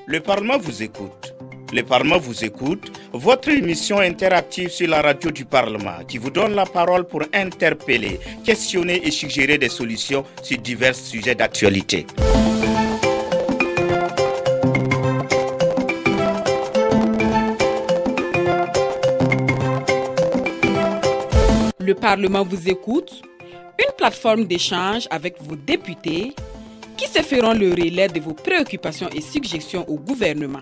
Le Parlement vous écoute. Le Parlement vous écoute, votre émission interactive sur la radio du Parlement qui vous donne la parole pour interpeller, questionner et suggérer des solutions sur divers sujets d'actualité. Le Parlement vous écoute, une plateforme d'échange avec vos députés qui se feront le relais de vos préoccupations et suggestions au gouvernement.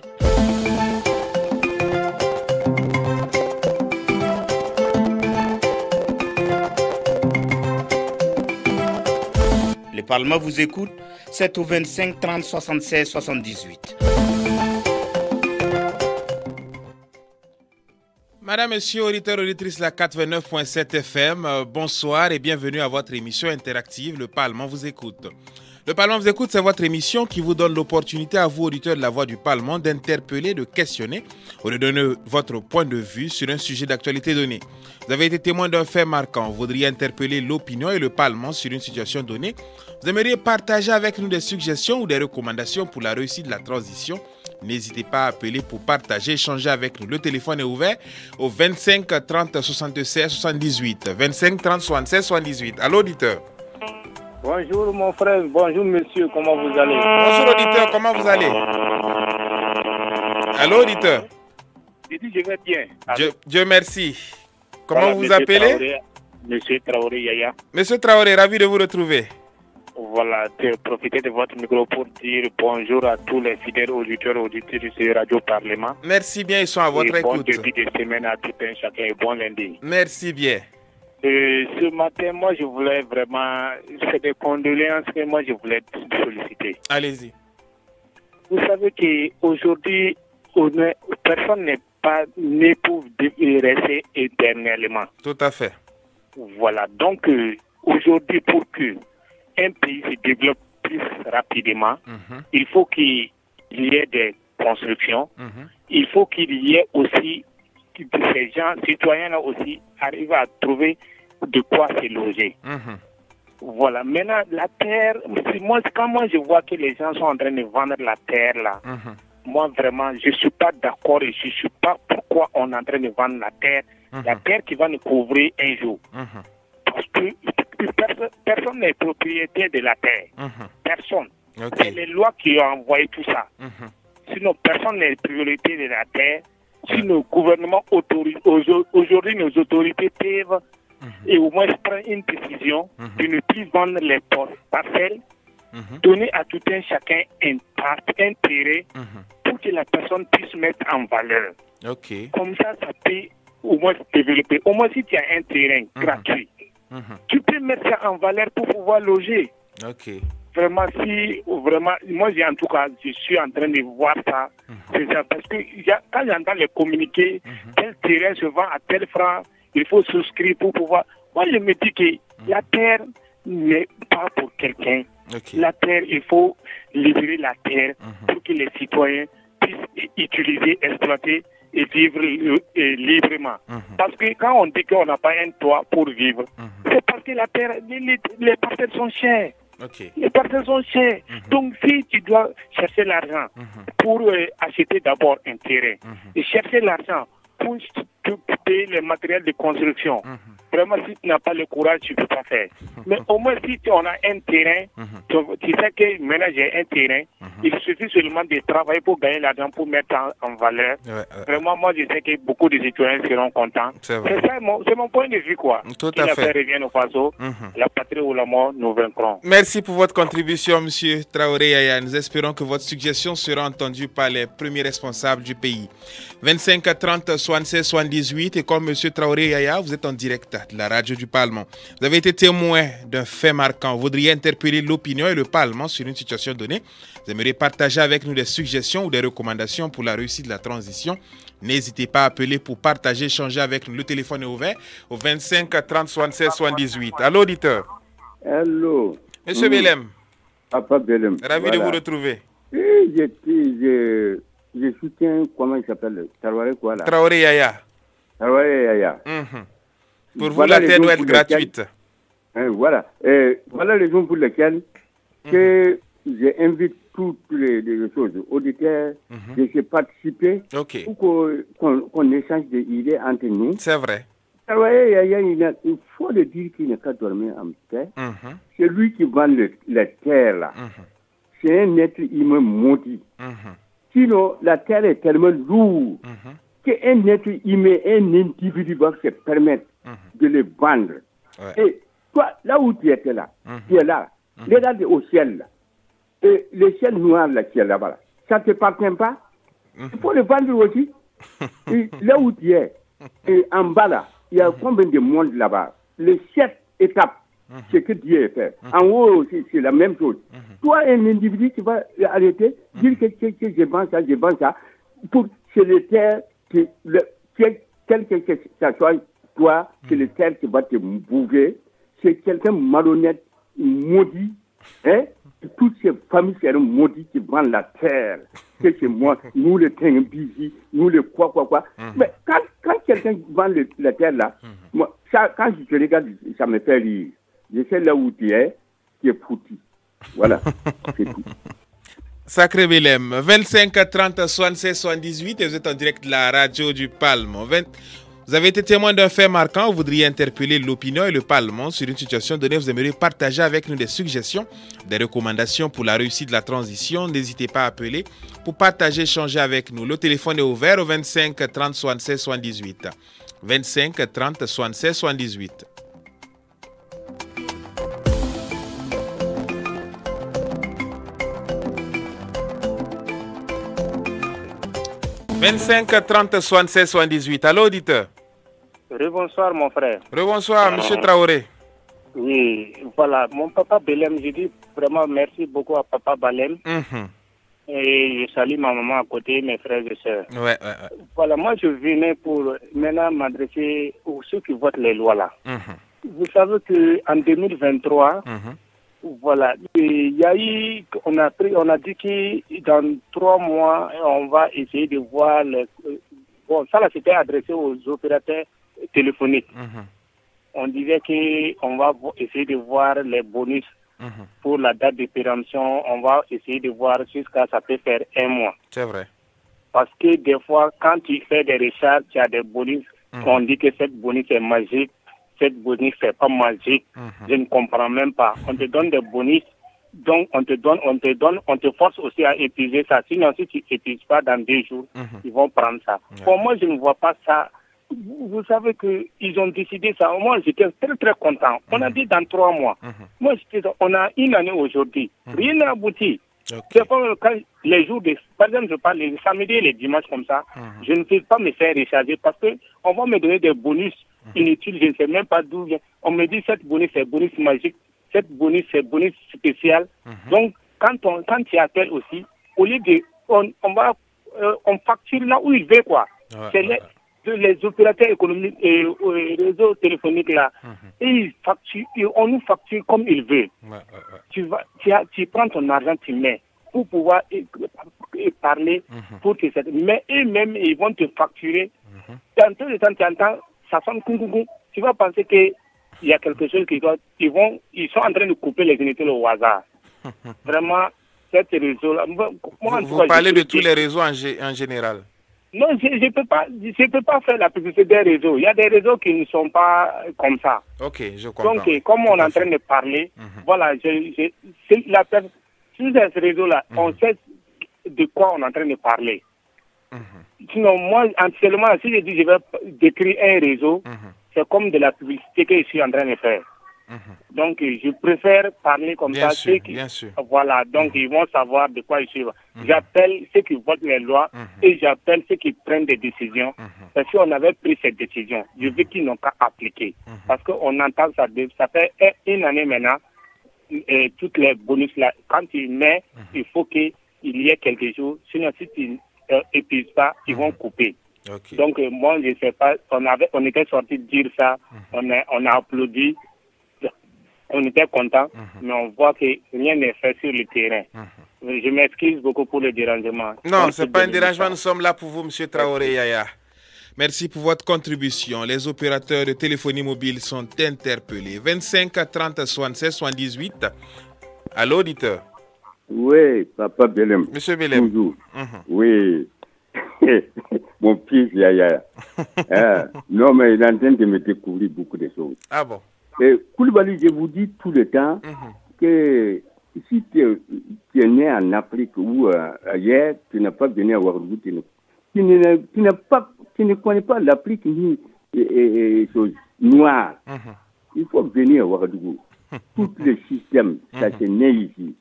Le Parlement vous écoute, c'est au 25 30 76 78. Madame, Monsieur, auditeurs, auditrices, la 89.7 FM, bonsoir et bienvenue à votre émission interactive, Le Parlement vous écoute. Le Parlement vous écoute, c'est votre émission qui vous donne l'opportunité à vous, auditeurs de la Voix du Parlement, d'interpeller, de questionner ou de donner votre point de vue sur un sujet d'actualité donné. Vous avez été témoin d'un fait marquant, vous voudriez interpeller l'opinion et le Parlement sur une situation donnée. Vous aimeriez partager avec nous des suggestions ou des recommandations pour la réussite de la transition. N'hésitez pas à appeler pour partager, échanger avec nous. Le téléphone est ouvert au 25 30 76 78. 25 30 76 78. Allô, auditeur. Bonjour mon frère, bonjour monsieur, comment vous allez? Bonjour auditeur, comment vous allez? Allô auditeur? Je dis je vais bien. Dieu merci. Comment voilà, vous appelez? Monsieur Traoré Yaya. Monsieur Traoré, ravi de vous retrouver. Voilà, profitez de votre micro pour dire bonjour à tous les fidèles auditeurs et auditrices de Radio Parlement. Merci bien, ils sont à votre écoute. Bon début de semaine à tout un chacun et bon lundi. Merci bien. Ce matin, moi, je voulais vraiment, c'est des condoléances que moi, je voulais solliciter. Allez-y. Vous savez qu'aujourd'hui, personne n'est pas né pour rester éternellement. Tout à fait. Voilà, donc aujourd'hui, pour que un pays se développe plus rapidement, il faut qu'il y ait des constructions, il faut qu'il y ait aussi que ces gens, citoyens-là aussi, arrivent à trouver de quoi se loger. Voilà. Maintenant, la terre, quand moi je vois que les gens sont en train de vendre la terre là, moi vraiment, je ne suis pas d'accord et je ne suis pas pourquoi on est en train de vendre la terre qui va nous couvrir un jour. Parce que personne n'est propriétaire de la terre. Personne. Okay. C'est les lois qui ont envoyé tout ça. Sinon, personne n'est propriétaire de la terre. Si nos gouvernements autorisent, aujourd'hui nos autorités peuvent et au moins prendre une décision de ne plus vendre les parcelles, donner à tout un chacun un intérêt pour que la personne puisse mettre en valeur. Comme ça peut au moins se développer. Au moins si tu as un terrain gratuit, tu peux mettre ça en valeur pour pouvoir loger. Vraiment, moi en tout cas, je suis en train de voir ça. C'est ça parce que quand j'entends les communiqués, tel terrain se vend à tel franc, il faut souscrire pour pouvoir. Moi, je me dis que la terre n'est pas pour quelqu'un. La terre, il faut libérer la terre pour que les citoyens puissent utiliser, exploiter et vivre librement. Parce que quand on dit qu'on n'a pas un toit pour vivre, c'est parce que la terre, les parcelles sont chères. Les parcelles sont chères. Donc, si tu dois chercher l'argent pour acheter d'abord un terrain et chercher l'argent pour payer les matériels de construction, vraiment, si tu n'as pas le courage, tu ne peux pas faire. Mais au moins, si on a un terrain, tu sais que maintenant j'ai un terrain, il suffit seulement de travailler pour gagner l'argent, pour mettre en valeur. Vraiment, moi, je sais que beaucoup de citoyens seront contents. C'est mon point de vue, quoi. Tout à fait. Revient au faso, la patrie ou la mort, nous vaincrons. Merci pour votre contribution, monsieur Traoré Yaya. Nous espérons que votre suggestion sera entendue par les premiers responsables du pays. 25 30 76 78 et comme monsieur Traoré Yaya, vous êtes en direct de la radio du Parlement. Vous avez été témoin d'un fait marquant. Vous voudriez interpeller l'opinion et le Parlement sur une situation donnée. Vous aimeriez partager avec nous des suggestions ou des recommandations pour la réussite de la transition. N'hésitez pas à appeler pour partager, échanger avec nous. Le téléphone est ouvert au 25 30 76 78. Allô, auditeur. Allô. Monsieur Belem. Papa Belem. Ravi de vous retrouver. Je soutiens, comment il s'appelle? Traoré quoi là? Traoré Yaya. Traoré Yaya. Pour vous, la terre doit être gratuite. Voilà. Voilà les raisons pour lesquelles que j'invite toutes les choses, auditeurs, de se participer pour qu'on échange des idées entre nous. C'est vrai. Il faut le dire qu'il n'est qu'à dormir en paix. C'est lui qui vend la terre là. C'est un être humain maudit. Sinon, la terre est tellement lourde qu'un être humain, un individu va se permettre de le vendre. Et toi, là où tu étais là, tu es là, regarde au ciel là. Et le ciel noir là, qui est là-bas, là, ça ne te appartient pas. Il faut le vendre aussi. Et là où tu es, et en bas là, il y a combien de monde là-bas? Les 7 étapes, c'est que Dieu a fait. En haut aussi, c'est la même chose. Toi, un individu, tu vas arrêter, dire que je vends ça, pour c'est le terre, quel que ça soit, toi, c'est le terre qui va te bouger. C'est quelqu'un malhonnête, maudit, hein? Toutes ces familles sont maudites qui vendent la terre. C'est chez moi, nous les Tengbisi, nous les quoi. Mais quand quelqu'un vend la terre là, moi, ça, quand je te regarde, ça me fait rire. Je sais là où tu es foutu. Voilà, c'est tout. Sacré Belém, 25 30 76 78 et vous êtes en direct de la radio du Palme. Vous avez été témoin d'un fait marquant, vous voudriez interpeller l'opinion et le Parlement sur une situation donnée, vous aimeriez partager avec nous des suggestions, des recommandations pour la réussite de la transition. N'hésitez pas à appeler pour partager, échanger avec nous. Le téléphone est ouvert au 25 30 76 78. 25 30 76 78. « 25 30 76 78. Allô, auditeur. Rebonsoir, mon frère. Rebonsoir, monsieur Traoré. Oui, voilà. Mon papa Belém, je dis vraiment merci beaucoup à papa Belém. Et je salue ma maman à côté, mes frères et sœurs. Ouais. Voilà, moi je venais pour maintenant m'adresser aux ceux qui votent les lois là. Vous savez qu'en 2023, voilà, il y a eu, on a dit que dans 3 mois, on va essayer de voir bon, ça là c'était adressé aux opérateurs téléphoniques. On disait qu'on va essayer de voir les bonus pour la date de péremption. On va essayer de voir jusqu'à ça peut faire 1 mois. C'est vrai. Parce que des fois, quand tu fais des recharges, tu as des bonus. On dit que cette bonus est magique. Cette bonus c'est pas magique. Je ne comprends même pas. On te donne des bonus, donc on te force aussi à épuiser ça. Sinon, si tu n'épuises pas dans 2 jours, ils vont prendre ça. Pour moi, je ne vois pas ça. Vous savez qu'ils ont décidé ça. Moi, j'étais très, très content. On a dit dans 3 mois. Moi, on a 1 année aujourd'hui. Rien n'a abouti. C'est pas quand les jours par exemple, je parle les samedis et les dimanches comme ça, je ne peux pas me faire recharger parce qu'on va me donner des bonus inutiles, je ne sais même pas d'où vient. On me dit cette bonus c'est bonus magique, cette bonus c'est bonus spécial. Donc, quand tu appelles aussi, au lieu de, on facture là où il veut quoi. C'est les opérateurs économiques et réseaux téléphoniques là, et ils facturent, on nous facture comme ils veulent. Tu prends ton argent, tu mets pour pouvoir parler, pour que mais eux-mêmes ils vont te facturer. Tantôt de temps en temps, ça sonne coucou. Tu vas penser que il y a quelque chose qui doit, ils sont en train de couper les unités au hasard. Vraiment, cet réseau-là. Vous parlez de tous les réseaux en général. Non, je ne peux pas faire la publicité des réseaux. Il y a des réseaux qui ne sont pas comme ça. Ok, je comprends. Donc, comme on est en train de parler, voilà, sur ce réseau-là, on sait de quoi on est en train de parler. Sinon, moi, actuellement, si je dis je vais décrire un réseau, c'est comme de la publicité que je suis en train de faire. Donc, je préfère parler comme bien ça. Sûr, bien sûr. Voilà, donc ils vont savoir de quoi ils suivent. J'appelle ceux qui votent les lois et j'appelle ceux qui prennent des décisions. Parce qu'on avait pris cette décision, je veux qu'ils n'ont qu'à appliquer. Parce qu'on entend ça, ça fait 1 année maintenant, et toutes les bonus là, quand tu mets, il faut qu'il y ait quelques jours. Sinon, si tu n'épuises pas, ils vont couper. Okay. Donc, moi, je ne sais pas, on était sorti de dire ça, on a applaudi. On était content, mais on voit que rien n'est fait sur le terrain. Je m'excuse beaucoup pour le dérangement. Non, ce n'est pas un dérangement, nous sommes là pour vous, M. Traoré Yaya. Merci pour votre contribution. Les opérateurs de téléphonie mobile sont interpellés. 25 30 76 78. Allô, auditeur? Oui, Papa Belem. Monsieur Belem. Bonjour. Oui. Mon fils, Yaya. Non, mais il est en train de me découvrir beaucoup de choses. Ah bon? Koulibaly, je vous dis tout le temps que si tu es né en Afrique ou ailleurs, tu n'as pas venu à Ouagadougou, tu ne connais pas l'Afrique ni les choses noires. Il faut venir à Ouagadougou. Tous les systèmes, ça se naît ici.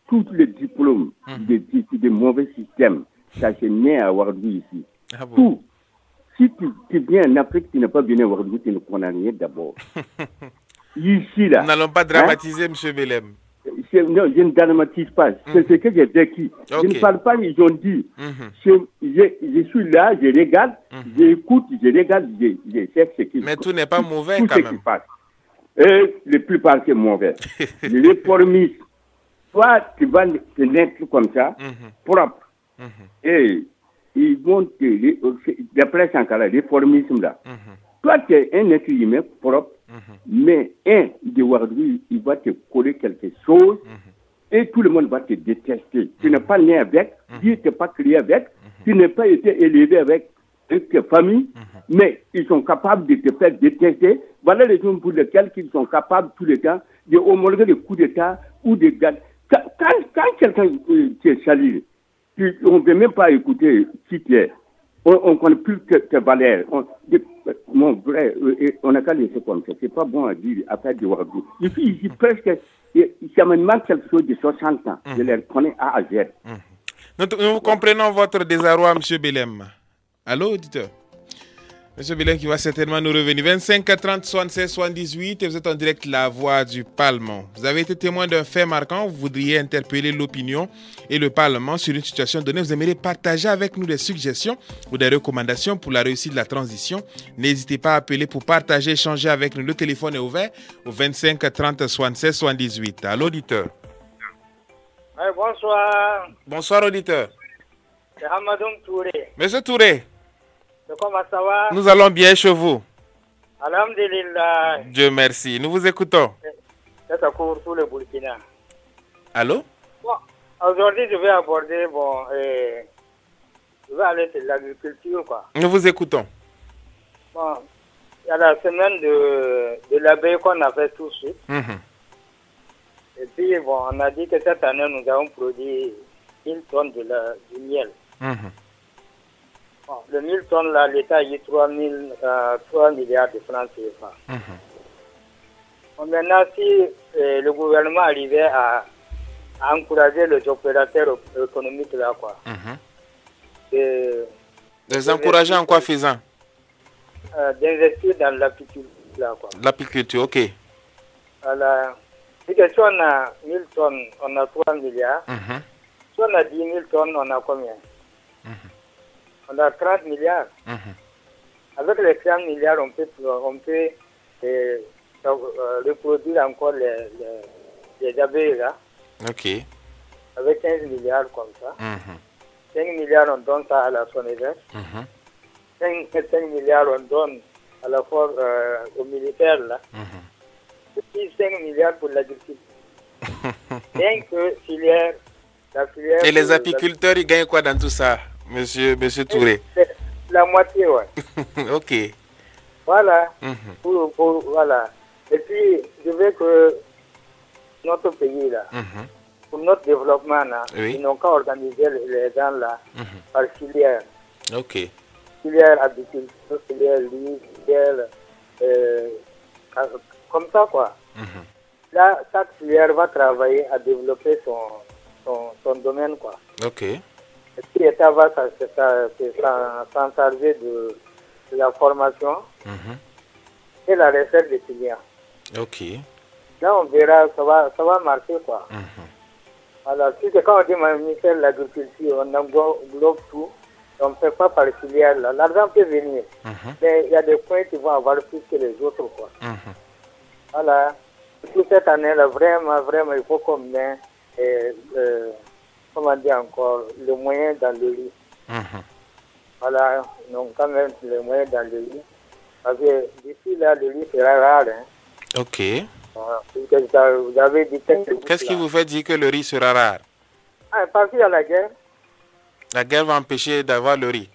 Tous les diplômes de mauvais systèmes, ça se naît à Ouagadougou ici. Ah bon? Tout. Si tu viens en Afrique, tu n'es pas venu à Ouagadougou, tu ne connais rien d'abord. Ici, là. Nous n'allons pas dramatiser, M. Belem. Non, je ne dramatise pas. C'est ce que j'ai vécu. Okay. Je ne parle pas, ils ont dit. Je suis là, je regarde, j'écoute, je regarde, je sais ce qui se passe. Mais tout n'est pas mauvais tout quand ce même. Qui passe. Et la plupart, c'est mauvais. Les réformistes, toi, tu vas te naître comme ça, propre. Et ils vont d'après Sankara, les réformisme là. Toi, tu es un être humain propre, mais un de Ouagadougou, il va te coller quelque chose et tout le monde va te détester. Tu n'es pas né avec, tu n'es pas créé avec, tu n'as pas été élevé avec tes familles, mais ils sont capables de te faire détester. Voilà les raisons pour lesquelles ils sont capables tout le temps de homologuer des coups d'État ou des gars. Quand quelqu'un te salue, on ne veut même pas écouter qui tu es. On ne connaît plus tes valeurs. Mon vrai, on n'a qu'à laisser comme ça. C'est pas bon à dire à faire du Ouagadougou. Ici, presque, ça me manque quelque chose de 60 ans. Je les connais A à Z. Nous comprenons votre désarroi, M. Belem. Allô, auditeur? M. Belem qui va certainement nous revenir. 25 30 76 78 et vous êtes en direct La Voix du Parlement. Vous avez été témoin d'un fait marquant. Vous voudriez interpeller l'opinion et le Parlement sur une situation donnée. Vous aimeriez partager avec nous des suggestions ou des recommandations pour la réussite de la transition. N'hésitez pas à appeler pour partager, échanger avec nous. Le téléphone est ouvert au 25 30 76 78. Allô, auditeur? Oui, bonsoir. Bonsoir, auditeur. C'est Hamadoum Touré. Monsieur Touré. Comment ça va? Nous allons bien chez vous. Alhamdulillah. Dieu merci. Nous vous écoutons. Ça court tout le Burkina. Allô? Bon, aujourd'hui, je vais aborder, je vais aller sur l'agriculture, quoi. Nous vous écoutons. Bon, il y a la semaine de l'abeille qu'on a fait tout de suite. Et puis, bon, on a dit que cette année, nous avons produit 1000 tonnes du miel. Bon, le 1000 tonnes, là, l'État a eu 3 milliards de francs CFA. Bon, maintenant, si le gouvernement arrivait à encourager les opérateurs économiques, là, quoi. Les encourager en quoi faisant? D'investir dans l'apiculture, là, quoi. L'apiculture, ok. Voilà. Si on a 1000 tonnes, on a 3 milliards. Si on a 10 000 tonnes, on a combien? On a 30 milliards. Avec les 30 milliards, on peut reproduire encore les abeilles là. Ok. Avec 15 milliards comme ça. 5 milliards, on donne ça à la SONEVES. 5 milliards, on donne à la force aux militaires là. Et puis 5 milliards pour l'agriculture. Rien que la filière. Et les apiculteurs, ils gagnent quoi dans tout ça? Monsieur Touré? La moitié, ouais. Ok. Voilà. Voilà. Et puis, je veux que notre pays, là, pour notre développement, là, ils n'ont qu'à organiser les gens, là, par filière. Ok. Filière agriculture, filière livre, filière... comme ça, quoi. Là, chaque filière va travailler à développer son domaine, quoi. Ok. Et puis l'État va s'en charger de la formation et la recherche des filières. Ok. Là, on verra, ça va marcher, quoi. Alors, si c'est quand on dit le ministère de l'Agriculture, on englobe tout, on ne fait pas par filière, là. L'argent peut venir, mais il y a des points qui vont avoir plus que les autres, quoi. Voilà. Toute cette année-là, vraiment, il faut qu'on mette, comment dire encore, le moyen dans le riz. Voilà, donc quand même les moyens dans le riz. Parce que d'ici là, le riz sera rare. Hein. Ok. Vous avez dit qu'est-ce qui vous fait dire que le riz sera rare? Parce qu'il y a la guerre. La guerre va empêcher d'avoir le riz.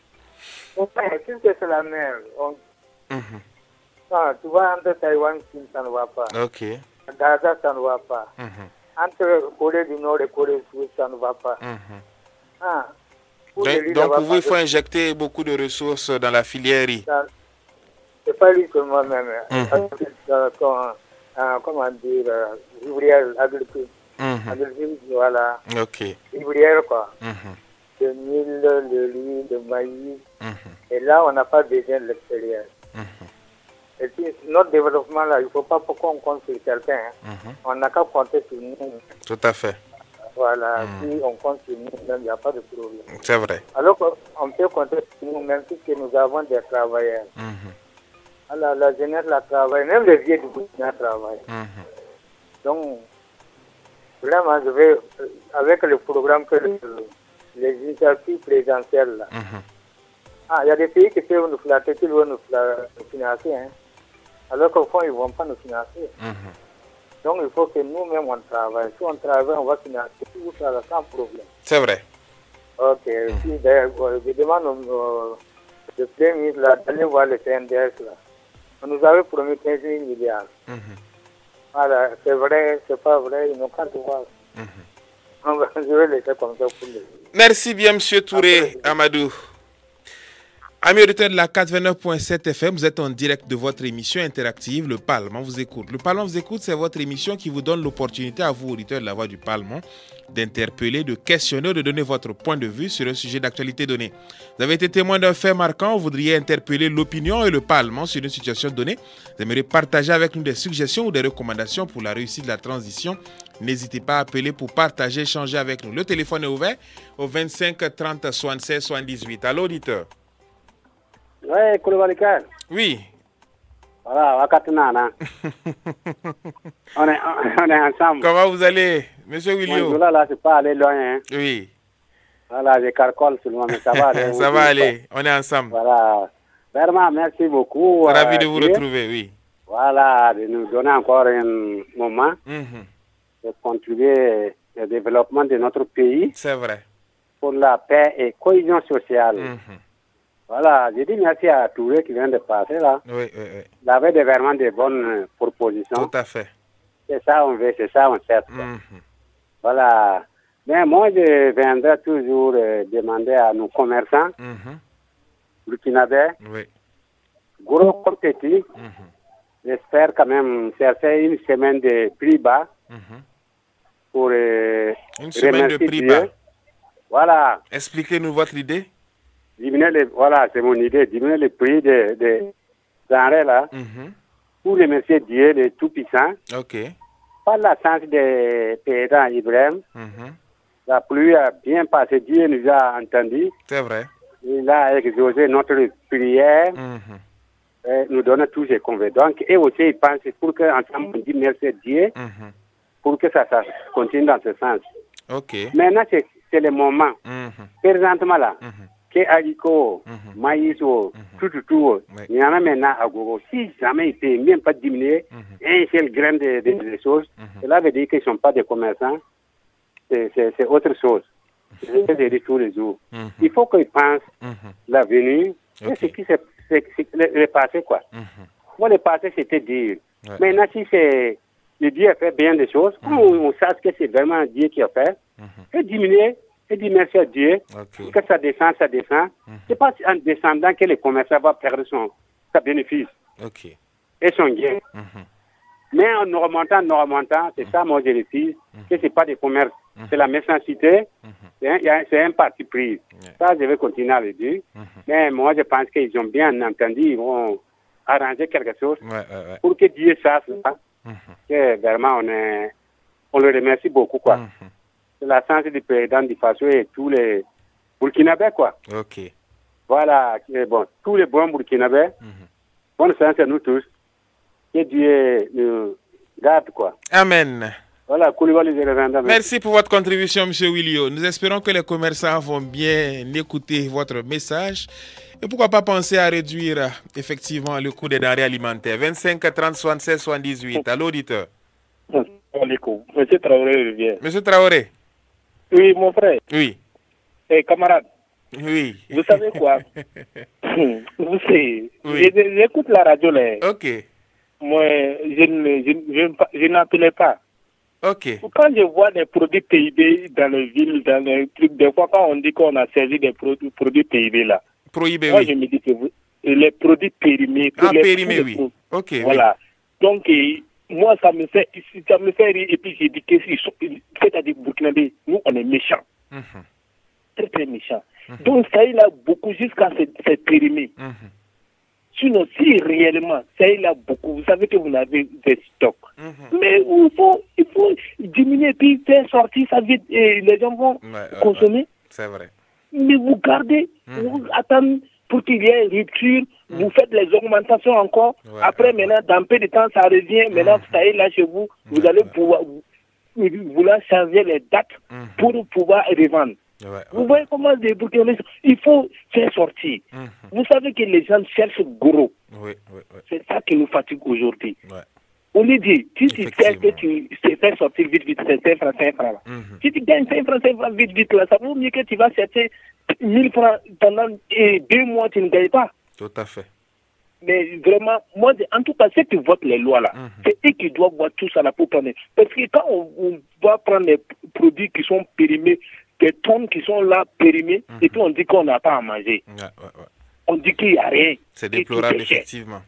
Puisque c'est la mer. Tu vois, entre Taïwan et Chine, ça ne va pas. Ok. Gaza, ça ne va pas. Entre Corée du Nord et Corée du Sud, ça ne va pas. Donc pour vous, il faut injecter beaucoup de ressources dans la filière riz. C'est pas lui seulement même. Comment dire, ouvrière agricole. Voilà. Ok. Ouvrière, quoi. Le mil, le riz, le maïs. Et là, on n'a pas besoin de l'extérieur. Et puis, notre développement, là, il ne faut pas qu'on compte sur quelqu'un. On n'a qu'à compter sur nous. Tout à fait. Voilà, si on compte sur nous-mêmes, il n'y a pas de problème. C'est vrai. Alors qu'on peut compter sur nous-mêmes puisque nous avons des travailleurs. Alors, la jeunesse la travaille, même les vieux du Burkina travaillent. Donc, vraiment, je vais, avec le programme que les initiatives présidentielles, là, il y a des pays qui peuvent nous flatter, qui veulent nous financer. Hein. Alors qu'au fond, ils ne vont pas nous financer. Donc, il faut que nous-mêmes, on travaille. Si on travaille, on va financer tout ça sans problème. C'est vrai. Ok. Puis, je demande le Premier ministre d'aller voir le CNDS. Là. On nous avait promis 15 000 milliards. Voilà, c'est vrai, c'est pas vrai, ils n'ont qu'à te voir. Je vais laisser comme ça pour les... Merci bien, M. Touré Amadou. Amis auditeurs de la 89.7 FM, vous êtes en direct de votre émission interactive, Le Parlement vous écoute. Le Parlement vous écoute, c'est votre émission qui vous donne l'opportunité à vous, auditeurs de la Voix du Parlement, d'interpeller, de questionner, de donner votre point de vue sur un sujet d'actualité donné. Vous avez été témoin d'un fait marquant, vous voudriez interpeller l'opinion et le Parlement sur une situation donnée. Vous aimeriez partager avec nous des suggestions ou des recommandations pour la réussite de la transition. N'hésitez pas à appeler pour partager, échanger avec nous. Le téléphone est ouvert au 25 30 76 78. Allô, auditeur. Ouais, Koulibaly. Oui. Voilà, Wakatunana. on est ensemble. Comment vous allez, monsieur William? Là, c'est pas aller loin. Hein. Oui. Voilà, je carcole seulement, mais ça va aller. Ça va aller, on est ensemble. Voilà. Vraiment, merci beaucoup. Ravi de vous retrouver, oui. Voilà, de nous donner encore un moment de contribuer au développement de notre pays. C'est vrai. Pour la paix et cohésion sociale. Voilà, je dis merci à Touré qui vient de passer là. Oui. Il avait vraiment de bonnes propositions. Tout à fait. C'est ça on veut, c'est ça on cherche. Voilà. Mais moi, je viendrai toujours demander à nos commerçants, burkinabés, gros comme petit, j'espère quand même chercher une semaine de prix bas pour une semaine de prix bas. Voilà. Expliquez-nous votre idée. Voilà, c'est mon idée. Diminuer le prix des denrées là. Pour remercier Dieu, le Tout-Puissant. Ok. Par la chance des paysans Ibrahim. La pluie a bien passé. Dieu nous a entendus. C'est vrai. Il a exaucé notre prière. Nous donne tous ses convaincus. Donc, et aussi, il pense pour qu'ensemble, on dit merci à Dieu. Pour que ça continue dans ce sens. Ok. Maintenant, c'est le moment. Présentement là. Que haricot, maïs, tout, il y en a maintenant à gogo. Si jamais il ne peut même pas diminuer un seul grain de choses, cela veut dire qu'ils ne sont pas des commerçants. C'est autre chose. Je le dis tous les jours. Il faut qu'ils pensent l'avenir et ce qui c'est le passé, quoi. Moi, le passé, c'était dire. Maintenant, si le Dieu a fait bien des choses, on sache que c'est vraiment Dieu qui a fait, et diminuer. Et dit merci à Dieu, que ça descend. C'est pas en descendant que le commerçant va perdre sa bénéfice et son gain. Mais en remontant, c'est ça, moi, je le dis, que c'est pas des commerces, c'est la méchanceté, c'est un parti pris. Ça, je vais continuer à le dire. Mais moi, je pense qu'ils ont bien entendu, ils vont arranger quelque chose pour que Dieu sache que vraiment, on le remercie beaucoup, quoi. C'est la chance du président du Faso et tous les Burkinabés, quoi. Ok. Voilà, bon, tous les bons Burkinabés. Bonne chance à nous tous. Que Dieu nous garde, quoi. Amen. Voilà, Koulibaly de Rwanda. Merci pour votre contribution, M. Willio. Nous espérons que les commerçants vont bien écouter votre message. Et pourquoi pas penser à réduire effectivement le coût des denrées alimentaires. 25 30 76 78. Allô, auditeur. Monsieur Traoré revient. Monsieur Traoré. Oui, mon frère. Oui. Camarade. Oui. Vous savez quoi? Vous savez, oui. J'écoute la radio là. Ok. Moi, je n'appelais pas. Ok. Quand je vois des produits PIB dans les villes, dans les trucs, des fois quand on dit qu'on a saisi des produits PIB là, prohibé, moi oui. je me dis que les produits périmés. Périmés, oui. Ok. Voilà. Oui. Donc, moi ça me fait rire et puis j'ai dit que c'est-à-dire Burkinabé, nous on est méchants. Très très méchants. Donc ça il a beaucoup jusqu'à c'est périmé. Sinon, si réellement, ça il a beaucoup, vous savez que vous avez des stocks. Mais il faut diminuer puis faire sortir ça vite et les gens vont consommer. C'est vrai. Mais vous gardez, vous attendez pour qu'il y ait une rupture, vous faites les augmentations encore. Après, maintenant, dans peu de temps, ça revient. Maintenant, ça y est là chez vous, vous allez pouvoir vouloir changer les dates pour pouvoir revendre. Vous voyez comment des Burkinabés, il faut faire sortir. Vous savez que les gens cherchent gros. C'est ça qui nous fatigue aujourd'hui. On lui dit, si tu sais que tu fais sortir vite, c'est 5 francs, 5 francs. Si tu gagnes 5 francs, vite, là, ça vaut mieux que tu vas chercher 1000 francs pendant 2 mois, tu ne gagnes pas. Tout à fait. Mais vraiment, moi, en tout cas, ceux qui votent les lois là, c'est eux qui doivent voir tout ça là pour prendre. Parce que quand on va prendre des produits qui sont périmés, des tonnes qui sont là périmées, et puis on dit qu'on n'a pas à manger. On dit qu'il n'y a rien. C'est déplorable, effectivement.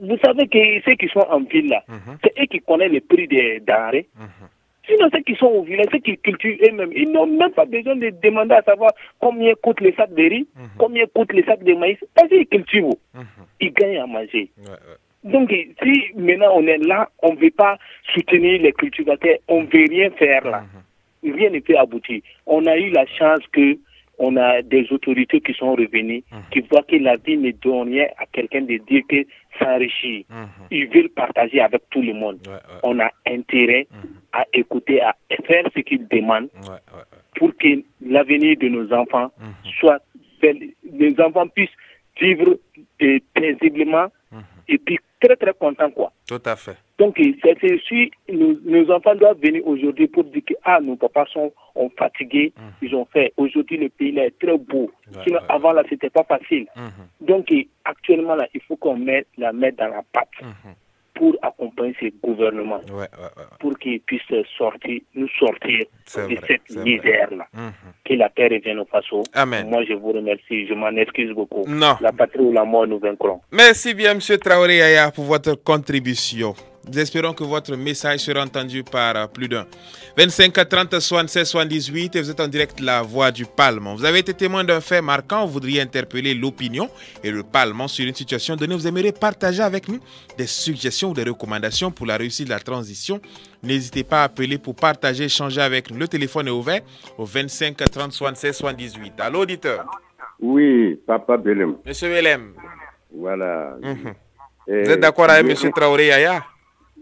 Vous savez que ceux qui sont en ville là, c'est eux qui connaissent le prix des denrées. Sinon, ceux qui sont au village, ceux qui cultivent eux-mêmes, ils n'ont même pas besoin de demander à savoir combien coûtent les sacs de riz, combien coûtent les sacs de maïs. Parce qu'ils cultivent, ils gagnent à manger. Donc, si maintenant on est là, on ne veut pas soutenir les cultivateurs, on ne veut rien faire là. Rien ne peut aboutir. On a eu la chance que on a des autorités qui sont revenues, qui voient que la vie ne donne rien à quelqu'un de dire que s'enrichir. Ils veulent partager avec tout le monde. On a intérêt à écouter, à faire ce qu'ils demandent pour que l'avenir de nos enfants soit, les enfants puissent vivre paisiblement et puis très très contents quoi. Tout à fait. Donc, nos enfants doivent venir aujourd'hui pour dire que nos papas sont fatigués, ils ont fait. Aujourd'hui, le pays là est très beau. Sinon, avant là, c'était pas facile. Donc, actuellement là, il faut qu'on mette la main dans la pâte pour accompagner ces gouvernements, pour qu'ils puissent nous sortir de cette misère-là. Que la paix revienne au Faso. Amen. Moi, je vous remercie. Je m'en excuse beaucoup. Non. La patrie ou la mort, nous vaincrons. Merci bien, M. Traoré Yaya, pour votre contribution. Nous espérons que votre message sera entendu par plus d'un. 25 30 76 78 et vous êtes en direct La Voix du Parlement. Vous avez été témoin d'un fait marquant. Vous voudriez interpeller l'opinion et le Parlement sur une situation donnée. Vous aimeriez partager avec nous des suggestions ou des recommandations pour la réussite de la transition. N'hésitez pas à appeler pour partager, échanger avec nous. Le téléphone est ouvert au 25 30 76 78. Allô, auditeur. Oui, Papa Belem. Monsieur Belem. Voilà. Vous êtes d'accord avec M. Traoré Yaya?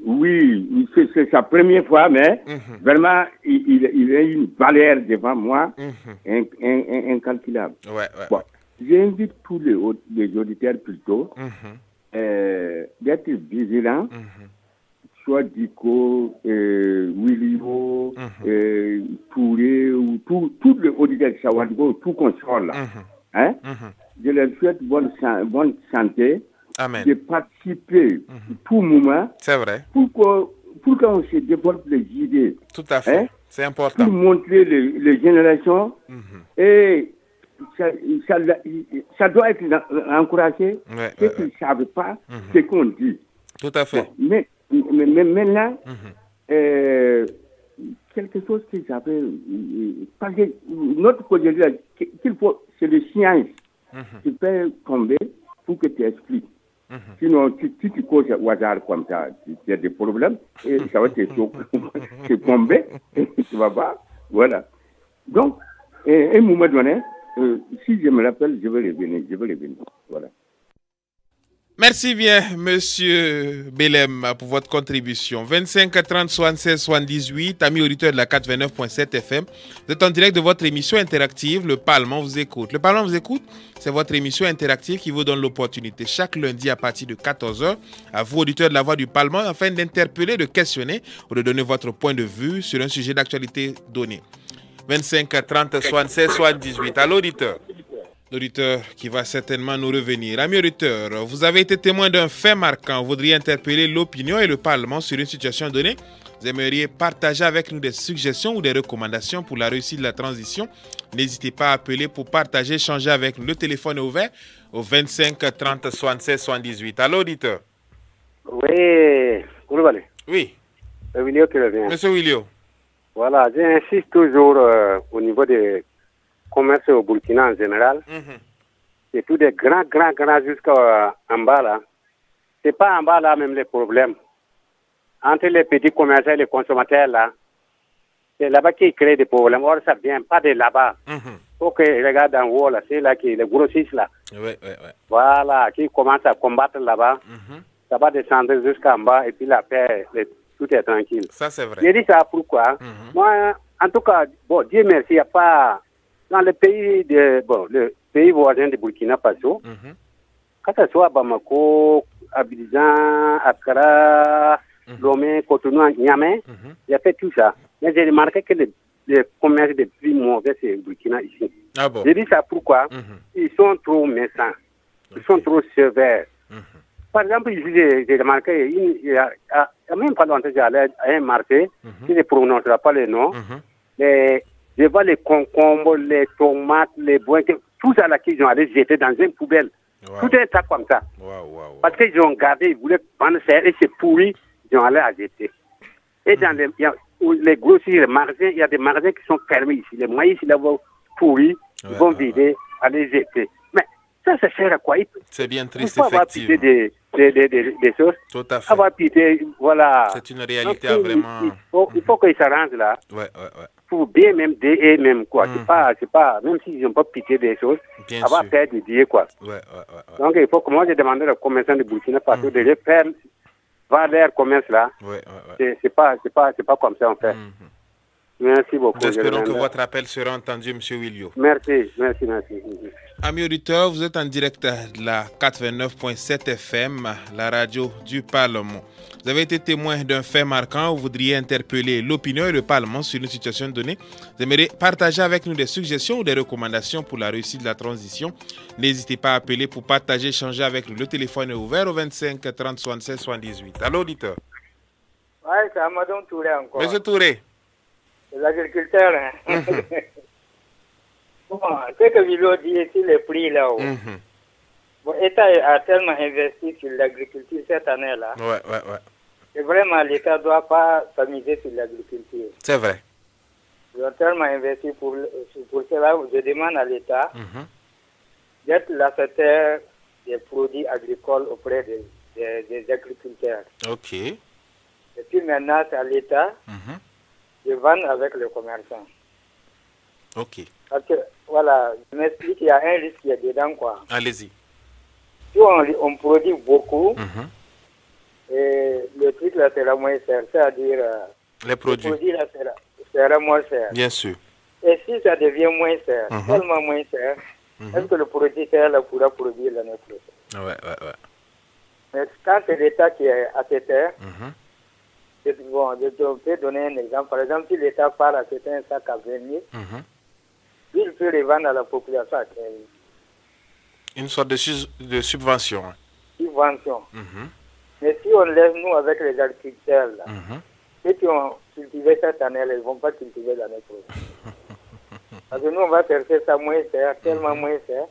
Oui, c'est sa première fois, mais vraiment, il a une valeur devant moi incalculable. Bon, j'invite tous les auditeurs plutôt d'être vigilants, soit Diko, Willio, Touré, ou tous les auditeurs de Chawadgo, tout consort là. Je leur souhaite bonne santé. Amen. De participer tout moment. C'est vrai. Pour qu'on se développe les idées. Tout à fait. C'est important. Pour montrer les générations. Et ça doit être encouragé. Ceux qui ne savent pas ce qu'on dit. Tout à fait. Bon, mais maintenant, quelque chose que j'avais. Parce que notre côté là, qu'il faut, c'est le science. Tu peux tomber pour que tu expliques. Sinon, si tu causes au hasard comme ça, tu as des problèmes et ça va te tomber et tu vas voir. Voilà. Donc, à un moment donné, si je me rappelle, je vais revenir. Voilà. Merci bien, Monsieur Belem, pour votre contribution. 25 30 76 78, amis auditeurs de la 89.7 FM. Vous êtes en direct de votre émission interactive, Le Parlement vous écoute. Le Parlement vous écoute, c'est votre émission interactive qui vous donne l'opportunité chaque lundi à partir de 14h à vous, auditeurs de la Voix du Parlement, afin d'interpeller, de questionner ou de donner votre point de vue sur un sujet d'actualité donné. 25 30 76 78. À l'auditeur. L'auditeur qui va certainement nous revenir. Amis auditeurs, vous avez été témoin d'un fait marquant. Vous voudriez interpeller l'opinion et le Parlement sur une situation donnée. Vous aimeriez partager avec nous des suggestions ou des recommandations pour la réussite de la transition. N'hésitez pas à appeler pour partager, échanger avec nous. Le téléphone est ouvert au 25 30 76 78. À l'auditeur. Oui, Koulibaly. Oui. Willio qui revient. Monsieur Willio. Voilà, j'insiste toujours au niveau des commerce au Burkina en général, c'est tout des grands jusqu'en bas là. C'est pas en bas là même les problèmes. Entre les petits commerçants et les consommateurs là, c'est là-bas qui crée des problèmes. Or, ça vient pas de là-bas. Faut que regarde en haut là, c'est là qui les grossistes là. Ouais. Voilà, qui commencent à combattre là-bas. Ça va descendre jusqu'en bas et puis la paix, tout est tranquille. Ça c'est vrai. Je dis ça pourquoi? Moi, en tout cas, bon, Dieu merci, il n'y a pas dans le pays voisin de Burkina Faso, que ce soit Bamako, Abidjan, Accra, Lomé, Cotonou, Niamey, il y a fait tout ça. Mais j'ai remarqué que les commerces les plus mauvais, c'est Burkina ici. Ah bon? Je dis ça pourquoi? Ils sont trop méchants, ils sont trop sévères. Par exemple, ici, j'ai remarqué, il y a même pas longtemps, j'allais à un marché, je ne prononcerai pas les noms, mais je vois les concombres, les tomates, les bois, tout ça là qu'ils ont allé jeter dans une poubelle. Tout un tas comme ça. Parce qu'ils ont gardé, ils voulaient prendre ça et c'est pourri, ils ont allé à jeter. Et dans les grossiers, les magasins, il y a des magasins qui sont fermés ici. Les maïs, ils vont pourris, ils vont vider, aller jeter. Mais ça sert à quoi? C'est bien triste, il faut avoir pitié des choses. Tout à fait. Avoir pitié, voilà. C'est une réalité à vraiment... Il faut qu'ils s'arrangent là. Ouais. Pour bien même et même quoi. C'est pas, même s'ils n'ont pas pitié des choses, bien avoir sûr. peur de dire quoi. Ouais. Donc il faut que moi j'ai demandé aux commerçants de Burkina Faso de faire leur commerce là. C'est pas comme ça en fait. Merci beaucoup. J'espère que votre appel sera entendu, M. Willio. Merci. Amis auditeurs, vous êtes en direct de la 89.7 FM, la radio du Parlement. Vous avez été témoin d'un fait marquant. Vous voudriez interpeller l'opinion et le Parlement sur une situation donnée. Vous aimeriez partager avec nous des suggestions ou des recommandations pour la réussite de la transition. N'hésitez pas à appeler pour partager, échanger avec nous. Le téléphone est ouvert au 25 30 76 78. Allô, auditeur. Oui, c'est Amadou Touré encore. Monsieur Touré. C'est l'agriculteur. Hein. Bon, ce que Willio dit ici, les prix là-haut. Bon, l'État a tellement investi sur l'agriculture cette année-là. Ouais. Et vraiment, l'État ne doit pas s'amuser sur l'agriculture. C'est vrai. Ils ont tellement investi pour cela. Je demande à l'État d'être l'accepteur des produits agricoles auprès des agriculteurs. Ok. Et puis maintenant, c'est à l'État de vendre avec les commerçants. Ok. Parce que, voilà, je m'explique, il y a un risque qui est dedans, quoi. Allez-y. Si on produit beaucoup, et le truc là sera moins cher, c'est-à-dire les produits là sera moins cher. Bien sûr. Et si ça devient moins cher, tellement moins cher, est-ce que le producteur là pourra produire l'année prochaine? Ouais. Mais quand c'est l'État qui est à cette terre, je peux donner un exemple. Par exemple, si l'État part à acheter un sac à 20 000, il peut les vendre à la population à 15 000. Une sorte de subvention. Subvention. Mais si on laisse nous avec les agriculteurs, là, ceux qui ont cultivé cette année, ils ne vont pas cultiver l'année prochaine. Parce que nous, on va chercher ça moins cher, tellement moins cher.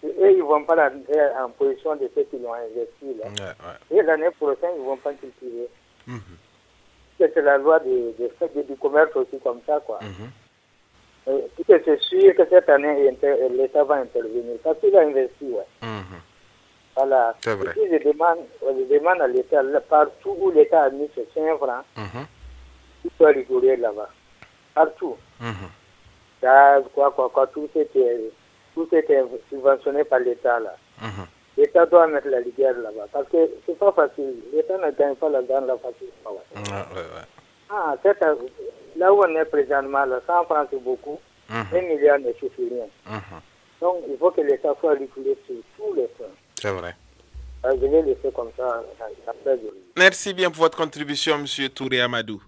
Et eux, ils ne vont pas rentrer en position de ceux qui l'ont investi. Là. Et l'année prochaine, ils ne vont pas cultiver. C'est la loi du commerce aussi comme ça, quoi. C'est sûr que cette année, l'État va intervenir. Parce qu'il a investi, Voilà. C'est vrai. Et puis, je demande à l'État, partout où l'État a mis ses 5 francs, il doit rigoler là-bas. Partout. Gaz, tout était subventionné par l'État, là. l'État doit mettre la lumière là-bas. Parce que c'est pas facile. L'État ne gagne pas la gagne facile. Ah, là où on est présentement, 100 francs c'est beaucoup. 1 milliard ne suffit rien. Donc, il faut que l'État soit régulé sur tous les points. C'est vrai. Je vais laisser comme ça. Merci bien pour votre contribution, M. Touré Amadou.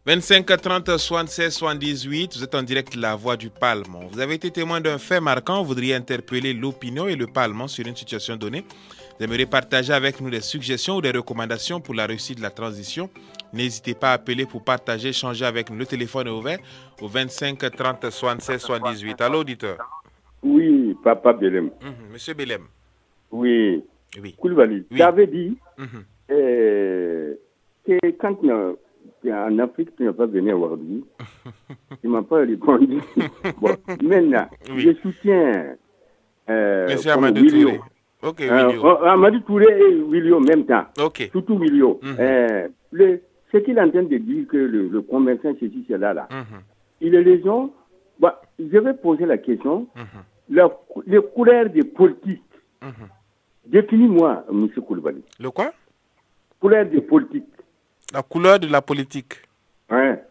25 30 76 78, vous êtes en direct de la Voix du Parlement. Vous avez été témoin d'un fait marquant, vous voudriez interpeller l'opinion et le Parlement sur une situation donnée. Vous aimeriez partager avec nous des suggestions ou des recommandations pour la réussite de la transition. N'hésitez pas à appeler pour partager, échanger avec nous. Le téléphone est ouvert au 25 30 76 78. Allô, auditeur? Oui, Papa Belem. Monsieur Belem. Oui. Oui. Koulibaly, Oui. tu avais dit que quand en Afrique, tu n'as pas venu aujourd'hui. Tu ne m'as pas répondu. Bon, maintenant, Oui. je soutiens Monsieur Amadou Touré. Ok, William. Amadou Touré et William en même temps. Ok. Surtout William. Ce qu'il est en train de dire que le convaincant, ceci, cela, là, il a raison. Bah, je vais poser la question. Les couleurs des politiques. Définis-moi, M. Koulibaly. Le quoi? Couleur des politiques. La couleur de la politique. Ouais.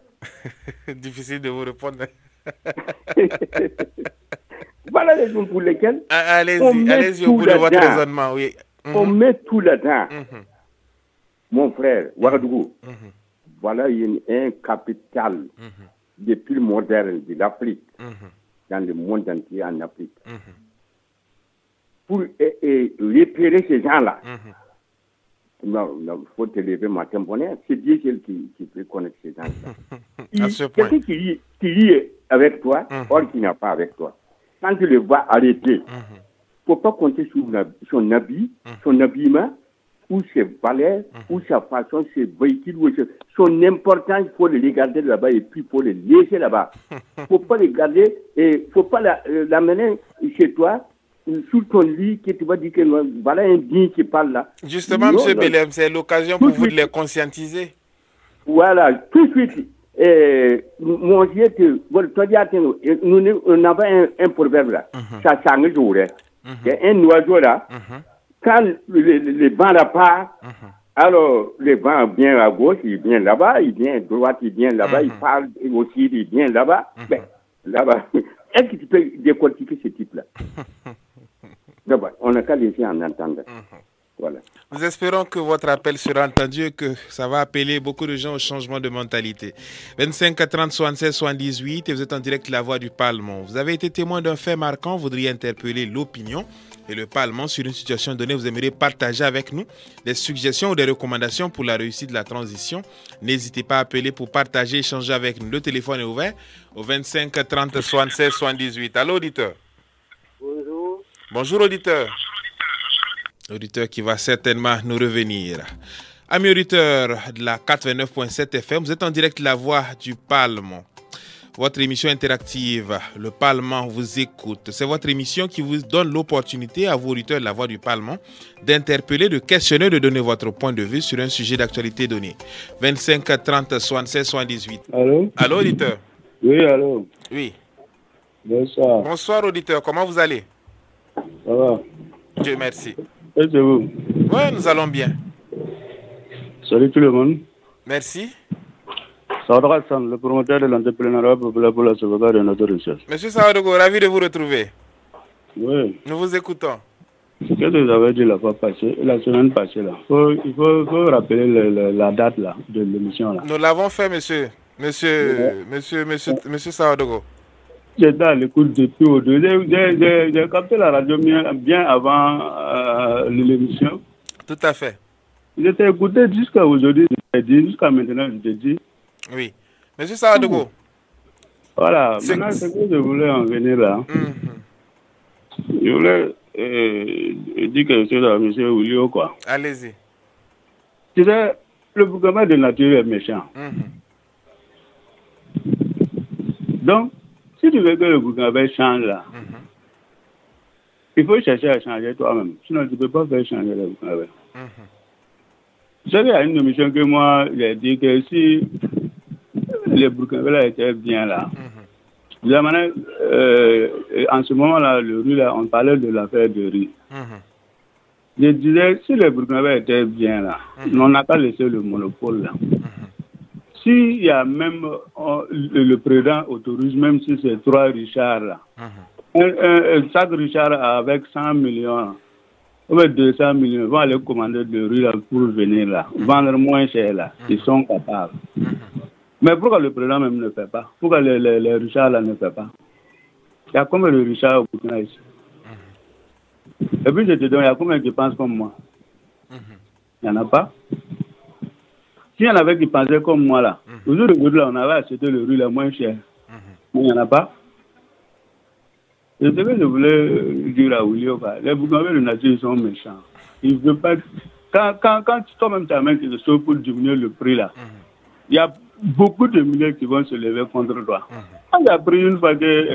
Difficile de vous répondre. Voilà les raisons pour lesquelles Allez-y au bout de votre raisonnement. Oui. On met tout là-dedans. Mon frère, Ouagadougou, voilà un capital depuis le moderne de l'Afrique, dans le monde entier en Afrique. Pour repérer ces gens-là, il faut te lever matin bonheur. C'est Dieu qui peut connaître ces gens-là. Quelqu'un qui rit avec toi, or qui n'a pas avec toi. Quand tu le vois arrêter, il ne faut pas compter sur son habit, son habillement, ou ses valeurs, ou sa façon, ses véhicules, ou son importance, il faut le regarder là-bas et puis il faut le laisser là-bas. Il ne faut pas le garder et il ne faut pas l'amener chez toi. Sur ton lit, que tu vas dire que voilà un digne qui parle là. Justement, M. Belem, c'est l'occasion pour vous de les conscientiser. Voilà, tout de suite. Mon Dieu, on avait un proverbe là. Ça s'engage au reste. Il y a un oiseau là. Quand le vent là part, alors le vent vient à gauche, il vient là-bas, il vient à droite, il vient là-bas, il parle aussi, il vient là-bas. Ben, là-bas. Est-ce que tu peux décortiquer ce type-là? D'abord, on n'a qu'à laisser en entendre. Voilà. Nous espérons que votre appel sera entendu et que ça va appeler beaucoup de gens au changement de mentalité. 25 30 76 78 et vous êtes en direct de la Voix du Parlement. Vous avez été témoin d'un fait marquant, vous voudriez interpeller l'opinion et le Parlement sur une situation donnée. Vous aimeriez partager avec nous des suggestions ou des recommandations pour la réussite de la transition. N'hésitez pas à appeler pour partager, échanger avec nous. Le téléphone est ouvert au 25 30 76 78. Allô, auditeur? Bonjour. Bonjour, auditeur. Auditeur qui va certainement nous revenir. Amis auditeurs de la 89.7 FM, vous êtes en direct de la Voix du Parlement. Votre émission interactive, le Parlement vous écoute. C'est votre émission qui vous donne l'opportunité à vous, auditeurs de la Voix du Parlement, d'interpeller, de questionner, de donner votre point de vue sur un sujet d'actualité donné. 25 30 76 78. Allô? Allô, auditeur? Oui, allô? Oui. Bonsoir. Bonsoir, auditeur. Comment vous allez? Ça va? Dieu merci. Et c'est vous? Oui, nous allons bien. Salut tout le monde. Merci. Saoudra Hassan, le promoteur de l'entrepreneuriat populaire pour la sauvegarde de notre recherche. Monsieur Saodogo, ravi de vous retrouver. Oui. Nous vous écoutons. Ce que vous avez dit la fois passée, la semaine passée, là. Il faut rappeler la date là, de l'émission. Là. Nous l'avons fait, monsieur Saodogo. J'étais à l'écoute depuis au début. J'ai capté la radio bien avant l'émission. Tout à fait. J'étais écouté jusqu'à aujourd'hui, jusqu'à maintenant, je te dis. Oui. Monsieur Saodogo. Voilà. Maintenant, ce que je voulais en venir là. Je voulais dire quelque chose à M. William, quoi. Allez-y. Tu sais, le gouvernement de nature est méchant. Donc, si tu veux que le gouvernement change là, il faut chercher à changer toi-même. Sinon, tu ne peux pas faire changer le gouvernement. Vous savez, il y a une émission que moi, j'ai dit que si les Burkinabés étaient bien là, en ce moment-là, le riz, là, on parlait de l'affaire de riz. Je disais, si les Burkinabés étaient bien là, on n'a qu'à laisser le monopole là. S'il y a même le président autorise, même si c'est 3 Richards là, chaque Richard avec 100 millions, ou 200 millions, vont aller commander de riz là pour venir là, vendre moins cher là, ils sont capables. Mais pourquoi le président même ne fait pas? Pourquoi les Richards là ne fait pas? Il y a combien de Richards au Burkina ici? Et puis je te donne, il y a combien qui pensent comme moi? Il n'y en a pas. S'il y en avait qui pensaient comme moi là, aujourd'hui là, on avait acheté le riz là moins cher. Mais il n'y en a pas. Et ce que je voulais dire à William, les Burkinabés de nature, ils sont méchants. Ils ne veulent pas. Quand toi-même tu amènes quelque chose pour diminuer le prix là, il y a beaucoup de milliers qui vont se lever contre toi. Quand j'ai appris une fois que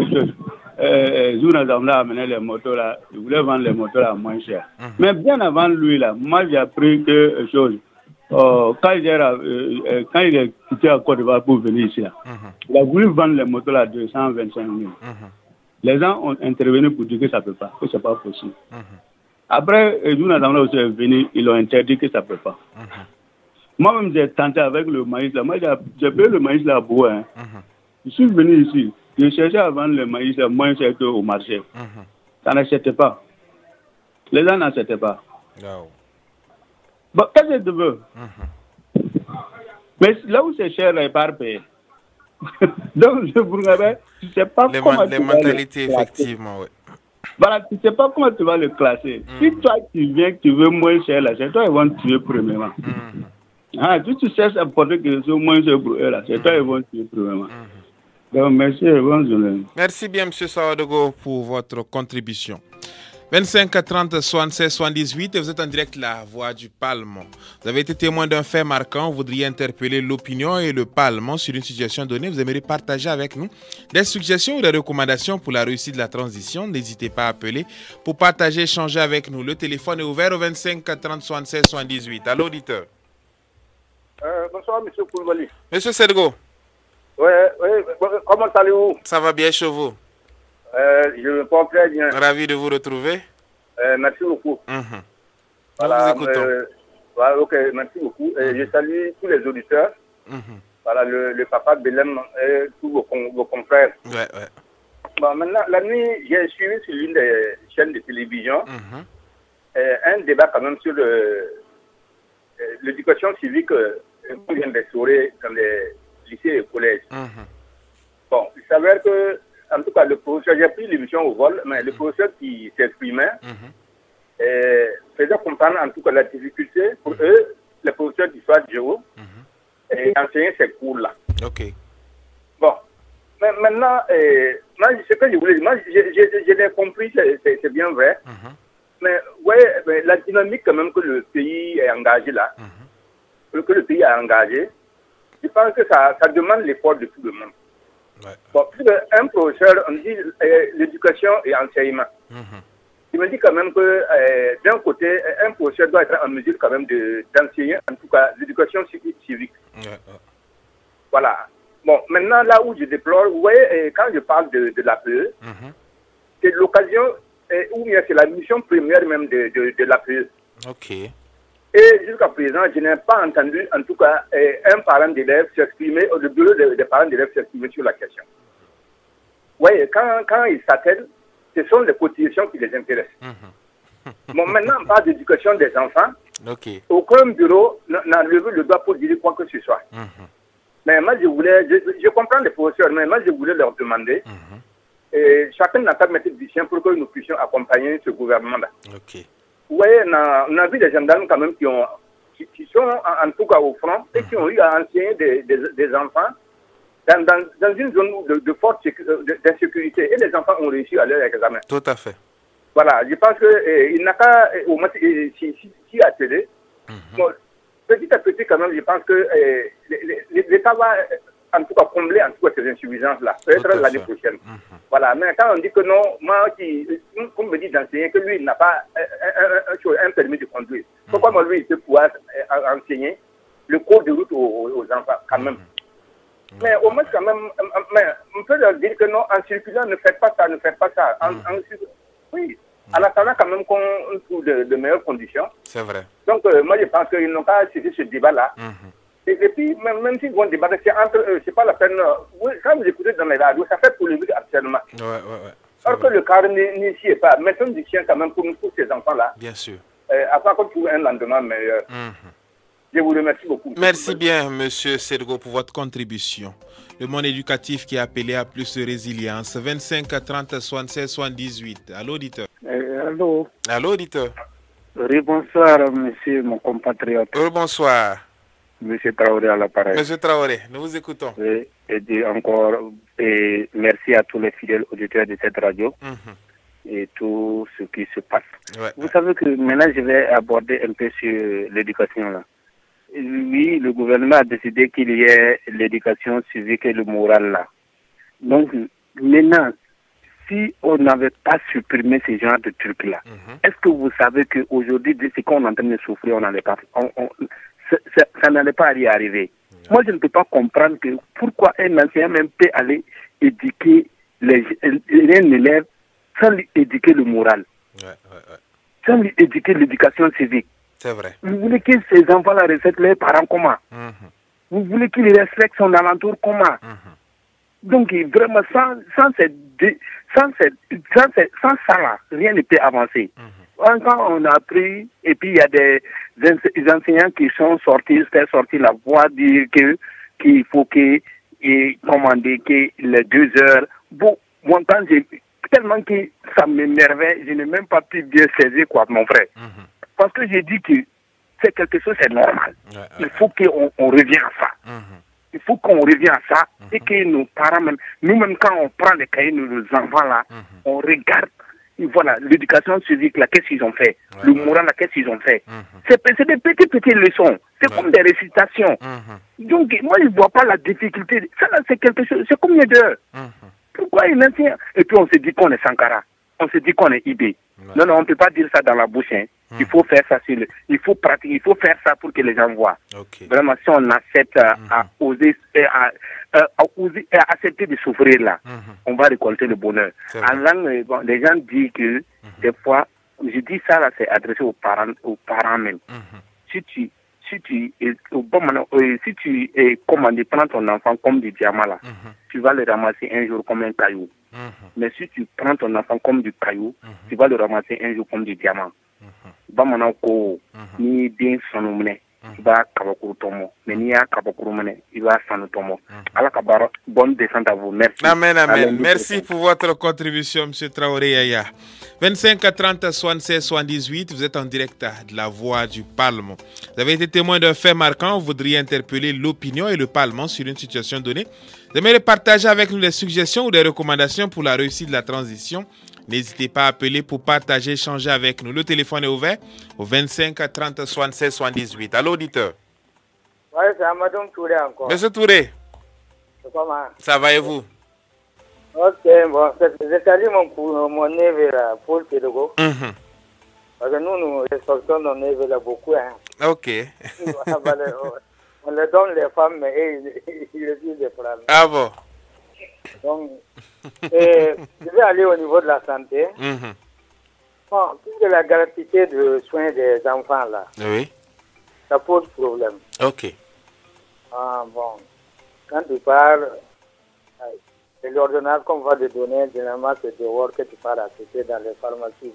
Zounazam a amené les motos là, il voulait vendre les motos là moins cher. Mais bien avant lui là, moi j'ai appris que quand il est quitté à Côte d'Ivoire pour venir ici là, il a voulu vendre les motos là à 225 000. Les gens ont intervenu pour dire que ça ne peut pas, que ce n'est pas possible. Après, Zounazam aussi est venu, ils ont interdit que ça ne peut pas. Moi-même, j'ai tenté avec le maïs là. Moi, j'ai payé le maïs là à Bois. Je suis venu ici. Je cherchais à vendre le maïs là moins cher qu'au marché. Ça n'acceptait pas. Les gens n'acceptaient pas. Bon, qu'est-ce que tu veux? Mais là où c'est cher, là, il part payer. Donc, le Burkinabé, tu ne sais pas comment les mentalités, effectivement, oui. Voilà, tu ne sais pas comment tu vas le classer. Si toi, tu viens, tu veux moins cher, là, c'est toi qui vont tuer premièrement. Si tu cherches à porter quelque chose moins cher pour eux, là, c'est toi qui vont tuer premièrement. Donc, merci et bonne journée. Merci bien, M. Sawadogo, pour votre contribution. 25 30 76 78 et vous êtes en direct la voix du Parlement. Vous avez été témoin d'un fait marquant, vous voudriez interpeller l'opinion et le Parlement sur une situation donnée. Vous aimeriez partager avec nous des suggestions ou des recommandations pour la réussite de la transition. N'hésitez pas à appeler pour partager, échanger avec nous. Le téléphone est ouvert au 25 30 76 78. Allô, auditeur. Bonsoir, M. Koulibaly. Monsieur Sedgo. Oui, comment allez-vous? Ça va bien chez vous? Je me porte très bien. Ravi de vous retrouver. Merci beaucoup. Voilà, nous vous écoutons. Voilà, ok, merci beaucoup. Je salue tous les auditeurs. Voilà, le papa de Belém et tous vos confrères. Bon, maintenant, la nuit, j'ai suivi sur l'une des chaînes de télévision un débat quand même sur l'éducation civique qu'on vient d'instaurer dans les lycées et collèges. Bon, il s'avère que, en tout cas, le professeur, j'ai pris l'émission au vol, mais le professeur qui s'exprimait faisait comprendre en tout cas la difficulté pour eux, les professeurs d'histoire de géo, et enseigner ces cours-là. Ok. Bon, mais maintenant, moi, ce que je voulais dire, moi, je l'ai compris, c'est bien vrai, mais vous voyez, la dynamique quand même que le pays est engagé là, que le pays a engagé, je pense que ça demande l'effort de tout le monde. Bon, plus d'un professeur, on dit l'éducation et enseignement. Il me dit quand même que d'un côté, un professeur doit être en mesure quand même d'enseigner, en tout cas, l'éducation civique. Voilà. Bon, maintenant, là où je déplore, vous voyez, quand je parle de l'APE, c'est l'occasion, ou bien c'est la mission première même de l'APE. Ok. Et jusqu'à présent, je n'ai pas entendu, en tout cas, un parent d'élève s'exprimer, ou le bureau des parents d'élèves s'exprimer sur la question. Oui, quand ils s'attellent, ce sont les cotisations qui les intéressent. Bon, maintenant, on parle d'éducation des enfants. Aucun bureau n'a levé le doigt pour dire quoi que ce soit. Mais moi, je comprends les professeurs, mais moi, je voulais leur demander, et chacun n'a pas mettre du sien pour que nous puissions accompagner ce gouvernement-là. Vous voyez, on a vu des gendarmes quand même qui sont en tout cas au front et qui ont eu à enseigner des enfants dans une zone de forte d'insécurité. Et les enfants ont réussi à leur examen. Tout à fait. Voilà, je pense qu'il n'a qu'à au moins s'y atteler. Bon, petit à petit quand même, je pense que l'État va en tout cas combler en tout cas ces insuffisances-là. Peut-être l'année prochaine. Voilà, mais quand on dit que non, moi on me dit d'enseigner que lui il n'a pas un permis de conduire. Pourquoi moi lui il peut pouvoir enseigner le cours de route aux enfants quand même. Mais au moins quand même, on peut leur dire que non, en circulant ne faites pas ça, ne faites pas ça. Oui, En attendant quand même qu'on trouve de meilleures conditions. C'est vrai. Donc, moi, je pense qu'ils n'ont pas saisi ce débat-là. Et puis, même s'ils vont débattre, c'est entre eux, c'est pas la peine. Quand vous écoutez dans les radios, ça fait polémique actuellement. Alors que le cadre n'y est pas. Mettons du chien quand même pour ces enfants-là. Bien sûr. Afin qu'on trouve un lendemain meilleur. Je vous remercie beaucoup. Merci bien, Monsieur Sergo, pour votre contribution. Le monde éducatif qui a appelé à plus de résilience. 25 30 76 78. Allô, auditeur. Allô. Allô, auditeur. Oui, bonsoir, monsieur, mon compatriote. Bonsoir. Monsieur Traoré à l'appareil. Monsieur Traoré, nous vous écoutons. Oui, et encore, merci à tous les fidèles auditeurs de cette radio et tout ce qui se passe. Vous savez que maintenant, je vais aborder un peu sur l'éducation là. Oui, le gouvernement a décidé qu'il y ait l'éducation civique et le moral là. Donc, maintenant, si on n'avait pas supprimé ce genre de trucs-là, est-ce que vous savez qu'aujourd'hui, de ce qu'on est en train de souffrir, on n'allait pas, ça n'allait pas y arriver. Moi, je ne peux pas comprendre que pourquoi un enseignant même peut aller éduquer un élève sans lui éduquer le moral, sans lui éduquer l'éducation civique. C'est vrai. Vous voulez que ces enfants-là respectent leurs parents comment? Vous voulez qu'ils respectent son alentour comment? Donc, vraiment, sans ça, là, rien ne peut avancer. Quand on a appris, et puis il y a des enseignants qui sont sortis, faire sortir la voix, dire qu'il faut que, commander que les 2 heures. Bon, mon temps, tellement que ça m'énervait, je n'ai même pas pu bien saisir, quoi, mon frère. Parce que j'ai dit que c'est quelque chose, c'est normal. Il faut qu'on revienne à ça. Il faut qu'on revienne à ça et que nos parents, même, nous-mêmes, quand on prend les cahiers de nos enfants là, on regarde, et voilà, l'éducation civique là, qu'est-ce qu'ils ont fait, le moral là, qu'est-ce qu'ils ont fait. C'est des petites leçons, c'est comme des récitations. Donc, moi, je ne vois pas la difficulté. Ça là, c'est quelque chose, c'est combien d'heures? Pourquoi il enseigne? Et puis on se dit qu'on est Sankara, on se dit qu'on est IB. Non, on ne peut pas dire ça dans la bouche. Il faut faire ça, il faut pratiquer, il faut faire ça pour que les gens voient. Vraiment, si on accepte à oser, à accepter de souffrir là, on va récolter le bonheur. En langue, les gens disent que des fois, je dis ça là, c'est adressé aux parents même. Si tu commandes, prends ton enfant comme du diamant là, tu vas le ramasser un jour comme un caillou. Mais si tu prends ton enfant comme du caillou, tu vas le ramasser un jour comme du diamant. Bamana ko ni den sanu mene ba kabakuru tomo mais ni ya kabakuru mene il va sanu tomo ala kabara bonne descente à vous. Merci. Amen. Merci pour votre contribution, monsieur Traoré Yaya. 25 30 76 78, vous êtes en direct de la Voix du Parlement. Vous avez été témoin d'un fait marquant, vous voudriez interpeller l'opinion et le Parlement sur une situation donnée. Vous aimeriez partager avec nous des suggestions ou des recommandations pour la réussite de la transition. N'hésitez pas à appeler pour partager, échanger avec nous. Le téléphone est ouvert au 25 30 76 78. Allô, auditeur. Oui, c'est Amadou Touré encore. Monsieur Touré. Comment? Ça va et vous? Ok, bon, je salue mon neveu là, Paul Pédogo. Parce que nous respectons nos neveux là beaucoup. Ok. On leur donne les femmes, mais ils refusent les femmes. Ah bon? Donc, je vais aller au niveau de la santé. Bon, puisque la gratuité de soins des enfants là, ça pose problème. Ok. Ah bon, quand tu parles, c'est l'ordonnance qu'on va te donner, généralement c'est dehors que tu pars acheter dans les pharmacies.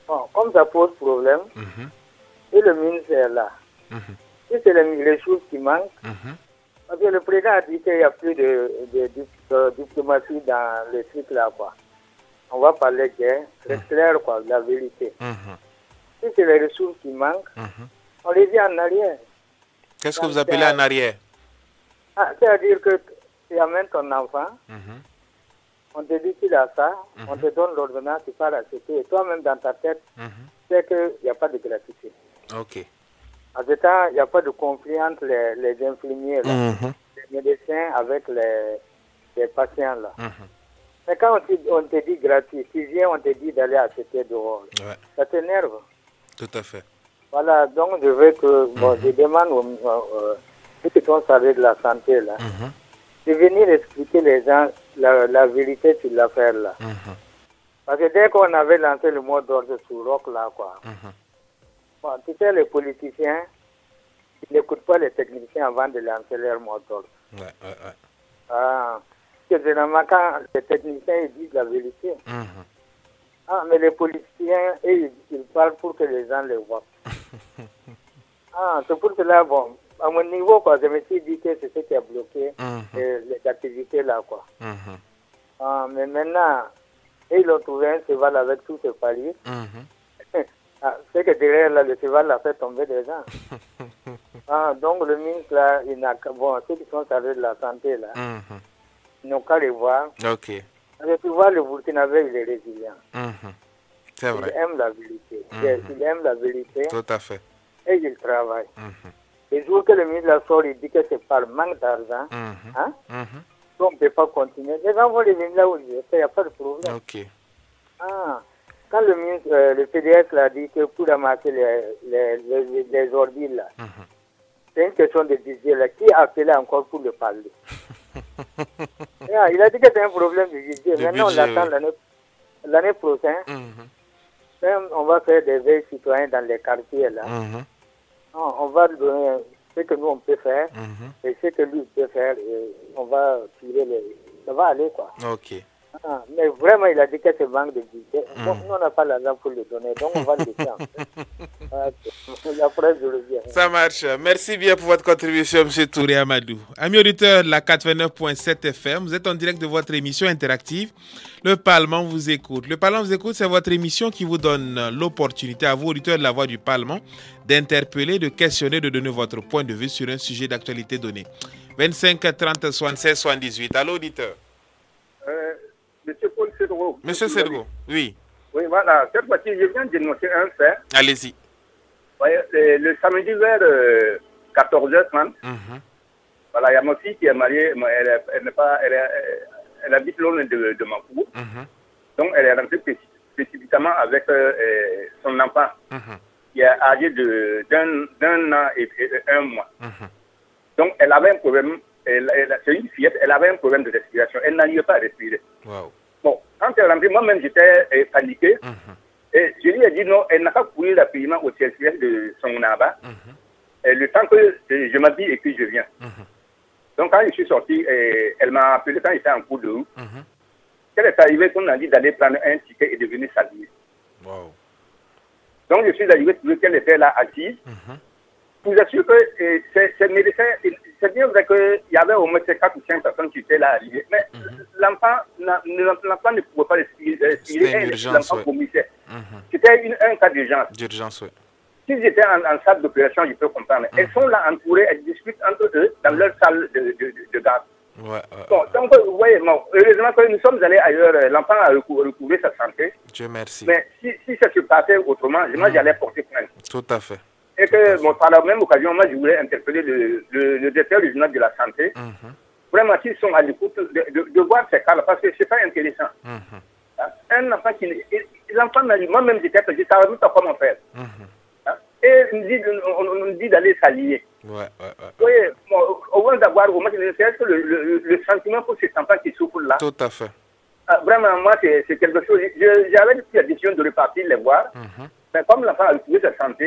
Bon, comme ça pose problème, et le ministère là, si c'est les choses qui manquent, parce que le président a dit qu'il n'y a plus de diplomatie dans les trucs là, quoi. On va parler guerre, c'est clair, quoi, la vérité. Si c'est les ressources qui manquent, on les dit en arrière. Qu'est-ce que vous appelez en arrière? C'est-à-dire que tu amènes ton enfant, on te dit qu'il a ça, on te donne l'ordonnance, tu pars acheter, et toi-même dans ta tête, tu sais qu'il n'y a pas de gratuité. Ok. En ce temps, il n'y a pas de conflit entre les infirmiers, là, les médecins avec les patients. Là. Mais quand on te dit gratuit, tu viens, on te dit d'aller acheter dehors. Ça t'énerve. Tout à fait. Voilà, donc je veux que, je demande ceux qui sont chargés de la santé, là, de venir expliquer les gens la vérité sur l'affaire, là. Parce que dès qu'on avait lancé le mot d'ordre sur Rock, là, quoi. Bon, tu sais, les politiciens, ils n'écoutent pas les techniciens avant de lancer leur mot d'ordre. Parce que généralement, quand les techniciens ils disent la vérité, mais les politiciens, ils parlent pour que les gens les voient. C'est pour cela, bon, à mon niveau, quoi, je me suis dit que c'est ce qui a bloqué les activités là, quoi. Mais maintenant, ils ont trouvé un cheval avec tous ses paliers. C'est que derrière là, le cheval a fait tomber des gens. Donc le ministre là, il n'a bon, ceux qui sont chargés de la santé là, ils n'ont qu'à les voir. Ok. Et tu vois, le Burkinabé, il est résilient. C'est vrai. Il aime la vérité. Il aime la vérité. Tout à fait. Et il travaille. Le jour que le ministre la sort, il dit que c'est par manque d'argent. Donc on ne peut pas continuer. Les gens vont revenir là où il est, il n'y a pas de problème. Ok. Quand le ministre, le PDS l'a dit que pour ramasser les ordures là, c'est une question de budget là. Qui a appelé encore pour le parler? Il a dit que c'est un problème de budget. Maintenant, on l'attend l'année prochaine. On va faire des veilles citoyens dans les quartiers là. On va donner ce que nous on peut faire et ce que lui peut faire et on va tirer ça va aller quoi. Ok. Mais vraiment il a dit que c'est manque de budget. Donc nous on n'a pas l'argent pour le donner, donc on va le laisser. Après je reviens. Ça marche. Merci bien pour votre contribution, M. Touré Amadou. Amis auditeurs de la 89.7 FM, vous êtes en direct de votre émission interactive. Le Parlement vous écoute. Le Parlement vous écoute, c'est votre émission qui vous donne l'opportunité à vous, auditeurs de la Voix du Parlement, d'interpeller, de questionner, de donner votre point de vue sur un sujet d'actualité donné. 25 30 76 78. Allô, auditeur. Monsieur Paul Cédro. Monsieur Cédro, oui. Oui, voilà. Cette fois-ci, je viens de dénoncer un fait. Allez-y. Le samedi vers 14h30, voilà, il y a ma fille qui est mariée, elle habite loin de ma cour. Donc, elle est rentrée précipitamment avec son enfant, qui est âgé d'un an et un mois. Donc, elle avait un problème, c'est une fillette, elle avait un problème de respiration. Elle n'arrivait pas à respirer. Wow. Bon, quand elle est rentrée, moi-même, j'étais paniqué. Et je lui ai dit non, elle n'a pas couru rapidement au CSS de son abat. Le temps que je m'habille et puis je viens. Donc, quand je suis sorti, elle m'a appelé quand j'étais en cours de route. Elle est arrivée qu'on a dit d'aller prendre un ticket et de venir s'habiller. Wow. Donc, je suis arrivé, trouvé qu'elle était là assise. Je vous assure que ces médecins, c'est bien vrai qu'il y avait au moins 4 ou 5 personnes qui étaient là arrivées. Mais l'enfant ne pouvait pas respirer. L'enfant vomissait. C'était un cas d'urgence. D'urgence, oui. S'ils étaient en salle d'opération, je peux comprendre. Elles sont là entourées, elles discutent entre eux dans leur salle de garde. Bon, donc, vous voyez, heureusement que nous sommes allés ailleurs, l'enfant a recouvré sa santé. Dieu merci. Mais si ça se passait autrement, moi j'allais porter plainte. Tout à fait. Et que, par la même occasion, moi je voulais interpeller le directeur régional de la santé. Vraiment, s'ils sont à l'écoute, de voir ces cas-là, parce que c'est pas intéressant. Un enfant l'enfant m'a dit, moi-même j'étais petit, je ne savais même pas comment faire. Et on nous dit d'aller s'allier. Vous voyez, au moins d'avoir, au moins, c'est le sentiment pour ces enfants qui souffrent là. Tout à fait. Vraiment, moi, c'est quelque chose. J'avais pris la décision de repartir les voir. Mais comme l'enfant a retrouvé sa santé,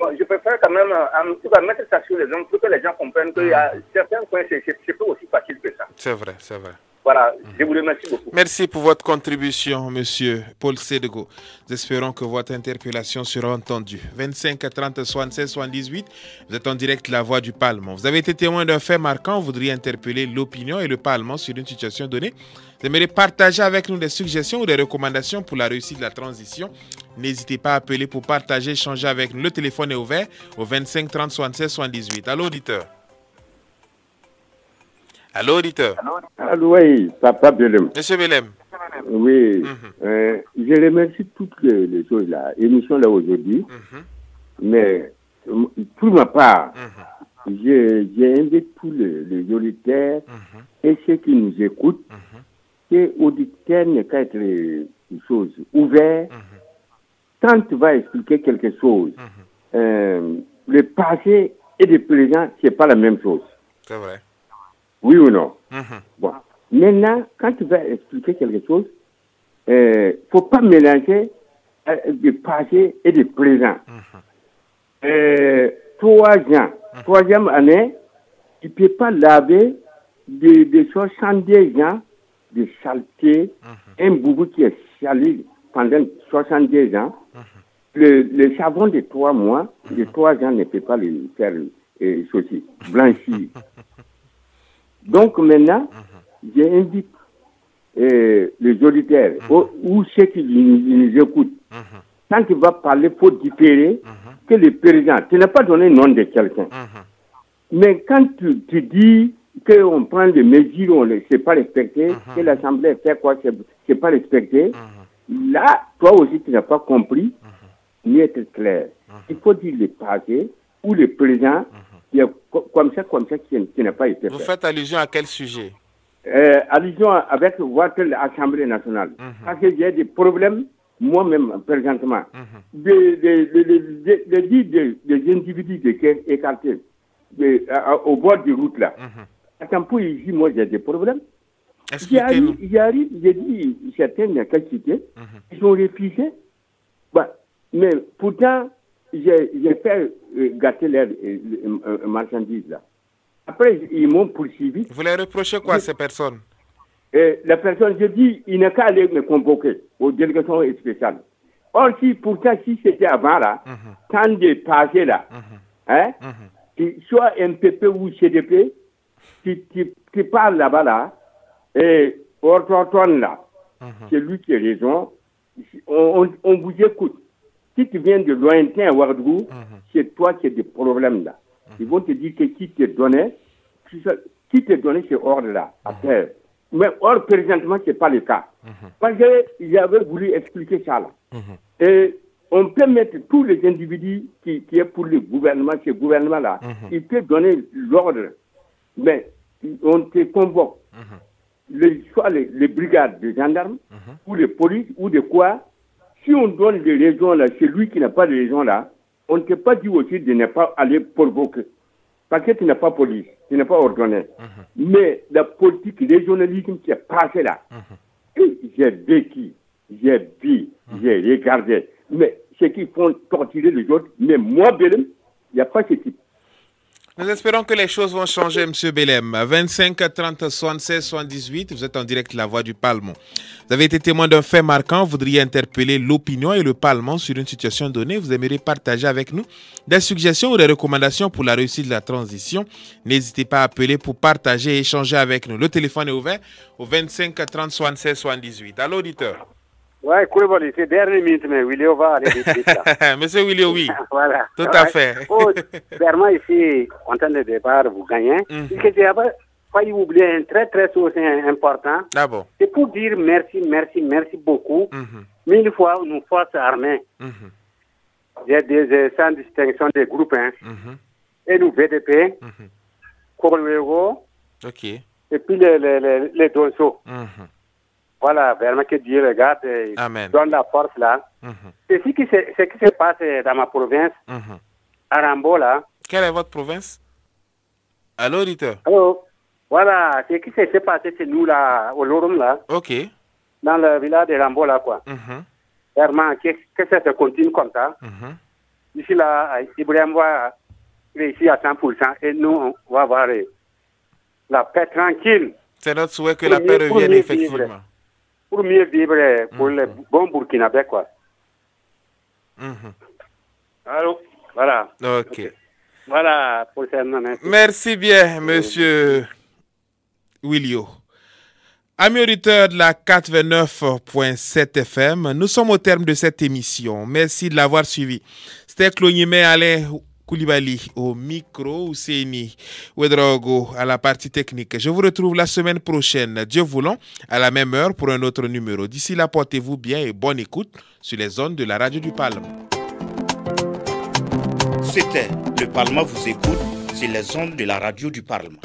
bon, je préfère quand même en tout cas mettre ça sur les gens pour que les gens comprennent qu'il y a certains points, c'est pas aussi facile que ça. C'est vrai, c'est vrai. Voilà, je vous remercie beaucoup. Merci pour votre contribution, monsieur Paul Cédego. Nous espérons que votre interpellation sera entendue. 25 30 76 78, vous êtes en direct de la Voix du Parlement. Vous avez été témoin d'un fait marquant, vous voudriez interpeller l'opinion et le Parlement sur une situation donnée. Vous aimeriez partager avec nous des suggestions ou des recommandations pour la réussite de la transition. N'hésitez pas à appeler pour partager, échanger avec nous. Le téléphone est ouvert au 25 30 76 78. Allô, auditeur. Allô, auditeur. Allô, oui, Papa Belem. Monsieur Belem. Oui, je remercie toutes les choses là, émission là aujourd'hui. Mais pour ma part, j'invite tous les auditeurs et ceux qui nous écoutent, que l'auditeur n'est qu'à être une chose ouverte. Quand tu vas expliquer quelque chose, le passé et le présent, ce n'est pas la même chose. C'est vrai. Oui ou non? Bon. Maintenant, quand tu vas expliquer quelque chose, faut pas mélanger le passé et le présent. 3 ans, 3e année, il ne peut pas laver de 70 ans de saleté, un boubou qui est salé pendant 70 ans. Le savon de 3 mois, de 3 ans ne peut pas le faire ceci, blanchir. Donc maintenant, j'invite les auditeurs ou ceux qui nous écoutent. Quand tu vas parler, il faut différer que le président, tu n'as pas donné le nom de quelqu'un. Mais quand tu dis qu'on prend des mesures, on ne sait pas respecter, que l'Assemblée fait quoi, c'est pas respecté, là, toi aussi, tu n'as pas compris, ni être clair. Il faut dire le passé ou le présent, comme ça, qui n'a pas été fait. Vous faites allusion à quel sujet? Allusion avec votre Assemblée nationale. Parce que j'ai des problèmes, moi-même, présentement, des individus qui sont écartés au bord de route là. Attends, pour ici, moi, j'ai des problèmes. J'arrive, j'ai dit certaines quantités, ils ont refusé. Mais pourtant, j'ai fait gâter leurs marchandises là. Après, ils m'ont poursuivi. Vous les reprochez quoi à ces personnes? La personne, je dis, il n'a qu'à aller me convoquer aux délégations spéciales. Or, pourtant, si c'était avant là, tant de passé là, soit MPP ou CDP, tu parles là-bas là, et Orton là, c'est lui qui a raison, on vous écoute. Si tu viens de lointain à Ouagadougou, c'est toi qui as des problèmes là. Ils vont te dire que qui te donnait ce ordre-là à terre. Mais or, présentement, ce n'est pas le cas. Parce que j'avais voulu expliquer ça là. Et on peut mettre tous les individus qui est pour le gouvernement, ce gouvernement-là, il peut donner l'ordre. Mais on te convoque, soit les brigades de gendarmes, ou les polices, ou de quoi. Si on donne des raisons là, celui qui n'a pas de raison là, on ne peut pas dire aussi de ne pas aller provoquer. Parce que tu n'as pas police, tu n'as pas ordonné. Mais la politique, le journalisme qui est passé là, j'ai vécu, j'ai vu, j'ai regardé. Mais ceux qui font torturer les autres, mais moi, Belém, il n'y a pas ce type. Nous espérons que les choses vont changer, M. Belém. 25 30 76 78, vous êtes en direct de la Voix du Parlement. Vous avez été témoin d'un fait marquant, vous voudriez interpeller l'opinion et le Parlement sur une situation donnée. Vous aimeriez partager avec nous des suggestions ou des recommandations pour la réussite de la transition. N'hésitez pas à appeler pour partager et échanger avec nous. Le téléphone est ouvert au 25 30 76 78. Allô, auditeur. Oui, Koulibaly, c'est dernière minute, mais Willio va aller vite là. Monsieur Willio, oui. Voilà. Tout à fait. Clairement, ici, en temps de départ, vous gagnez. Parce que j'ai failli oublier un très, très source important. Ah bon. C'est pour dire merci beaucoup. Mille fois, nos forces armées. J'ai des sans distinction des groupes. Et nous, VDP, Kobolwego, et puis les Donso. Voilà, vraiment que Dieu regarde et donne la force là. C'est ce qui se passe dans ma province, à Rambola. Quelle est votre province? Allô, auditeur? Allô? Voilà, ce qui s'est passé chez nous là, au Lorum là. Ok. Dans le village de Rambola, quoi. Vraiment, que ça se continue comme ça. Ici là, Ibrahim va réussir à 100% et nous, on va avoir la paix tranquille. C'est notre souhait que la paix revienne effectivement. Pour mieux vivre pour les bons Burkinabés, quoi. Allô? Voilà. Ok. Voilà pour ça. Merci bien, monsieur Willio. Amis auditeurs de la 89.7 FM, nous sommes au terme de cette émission. Merci de l'avoir suivi. C'était Clonyeme Alain Koulibaly au micro, Ousseini Ouedraogo à la partie technique. Je vous retrouve la semaine prochaine, Dieu voulant, à la même heure pour un autre numéro. D'ici là, portez-vous bien et bonne écoute sur les ondes de la radio du Parlement. C'était Le Parlement vous écoute sur les ondes de la radio du Parlement.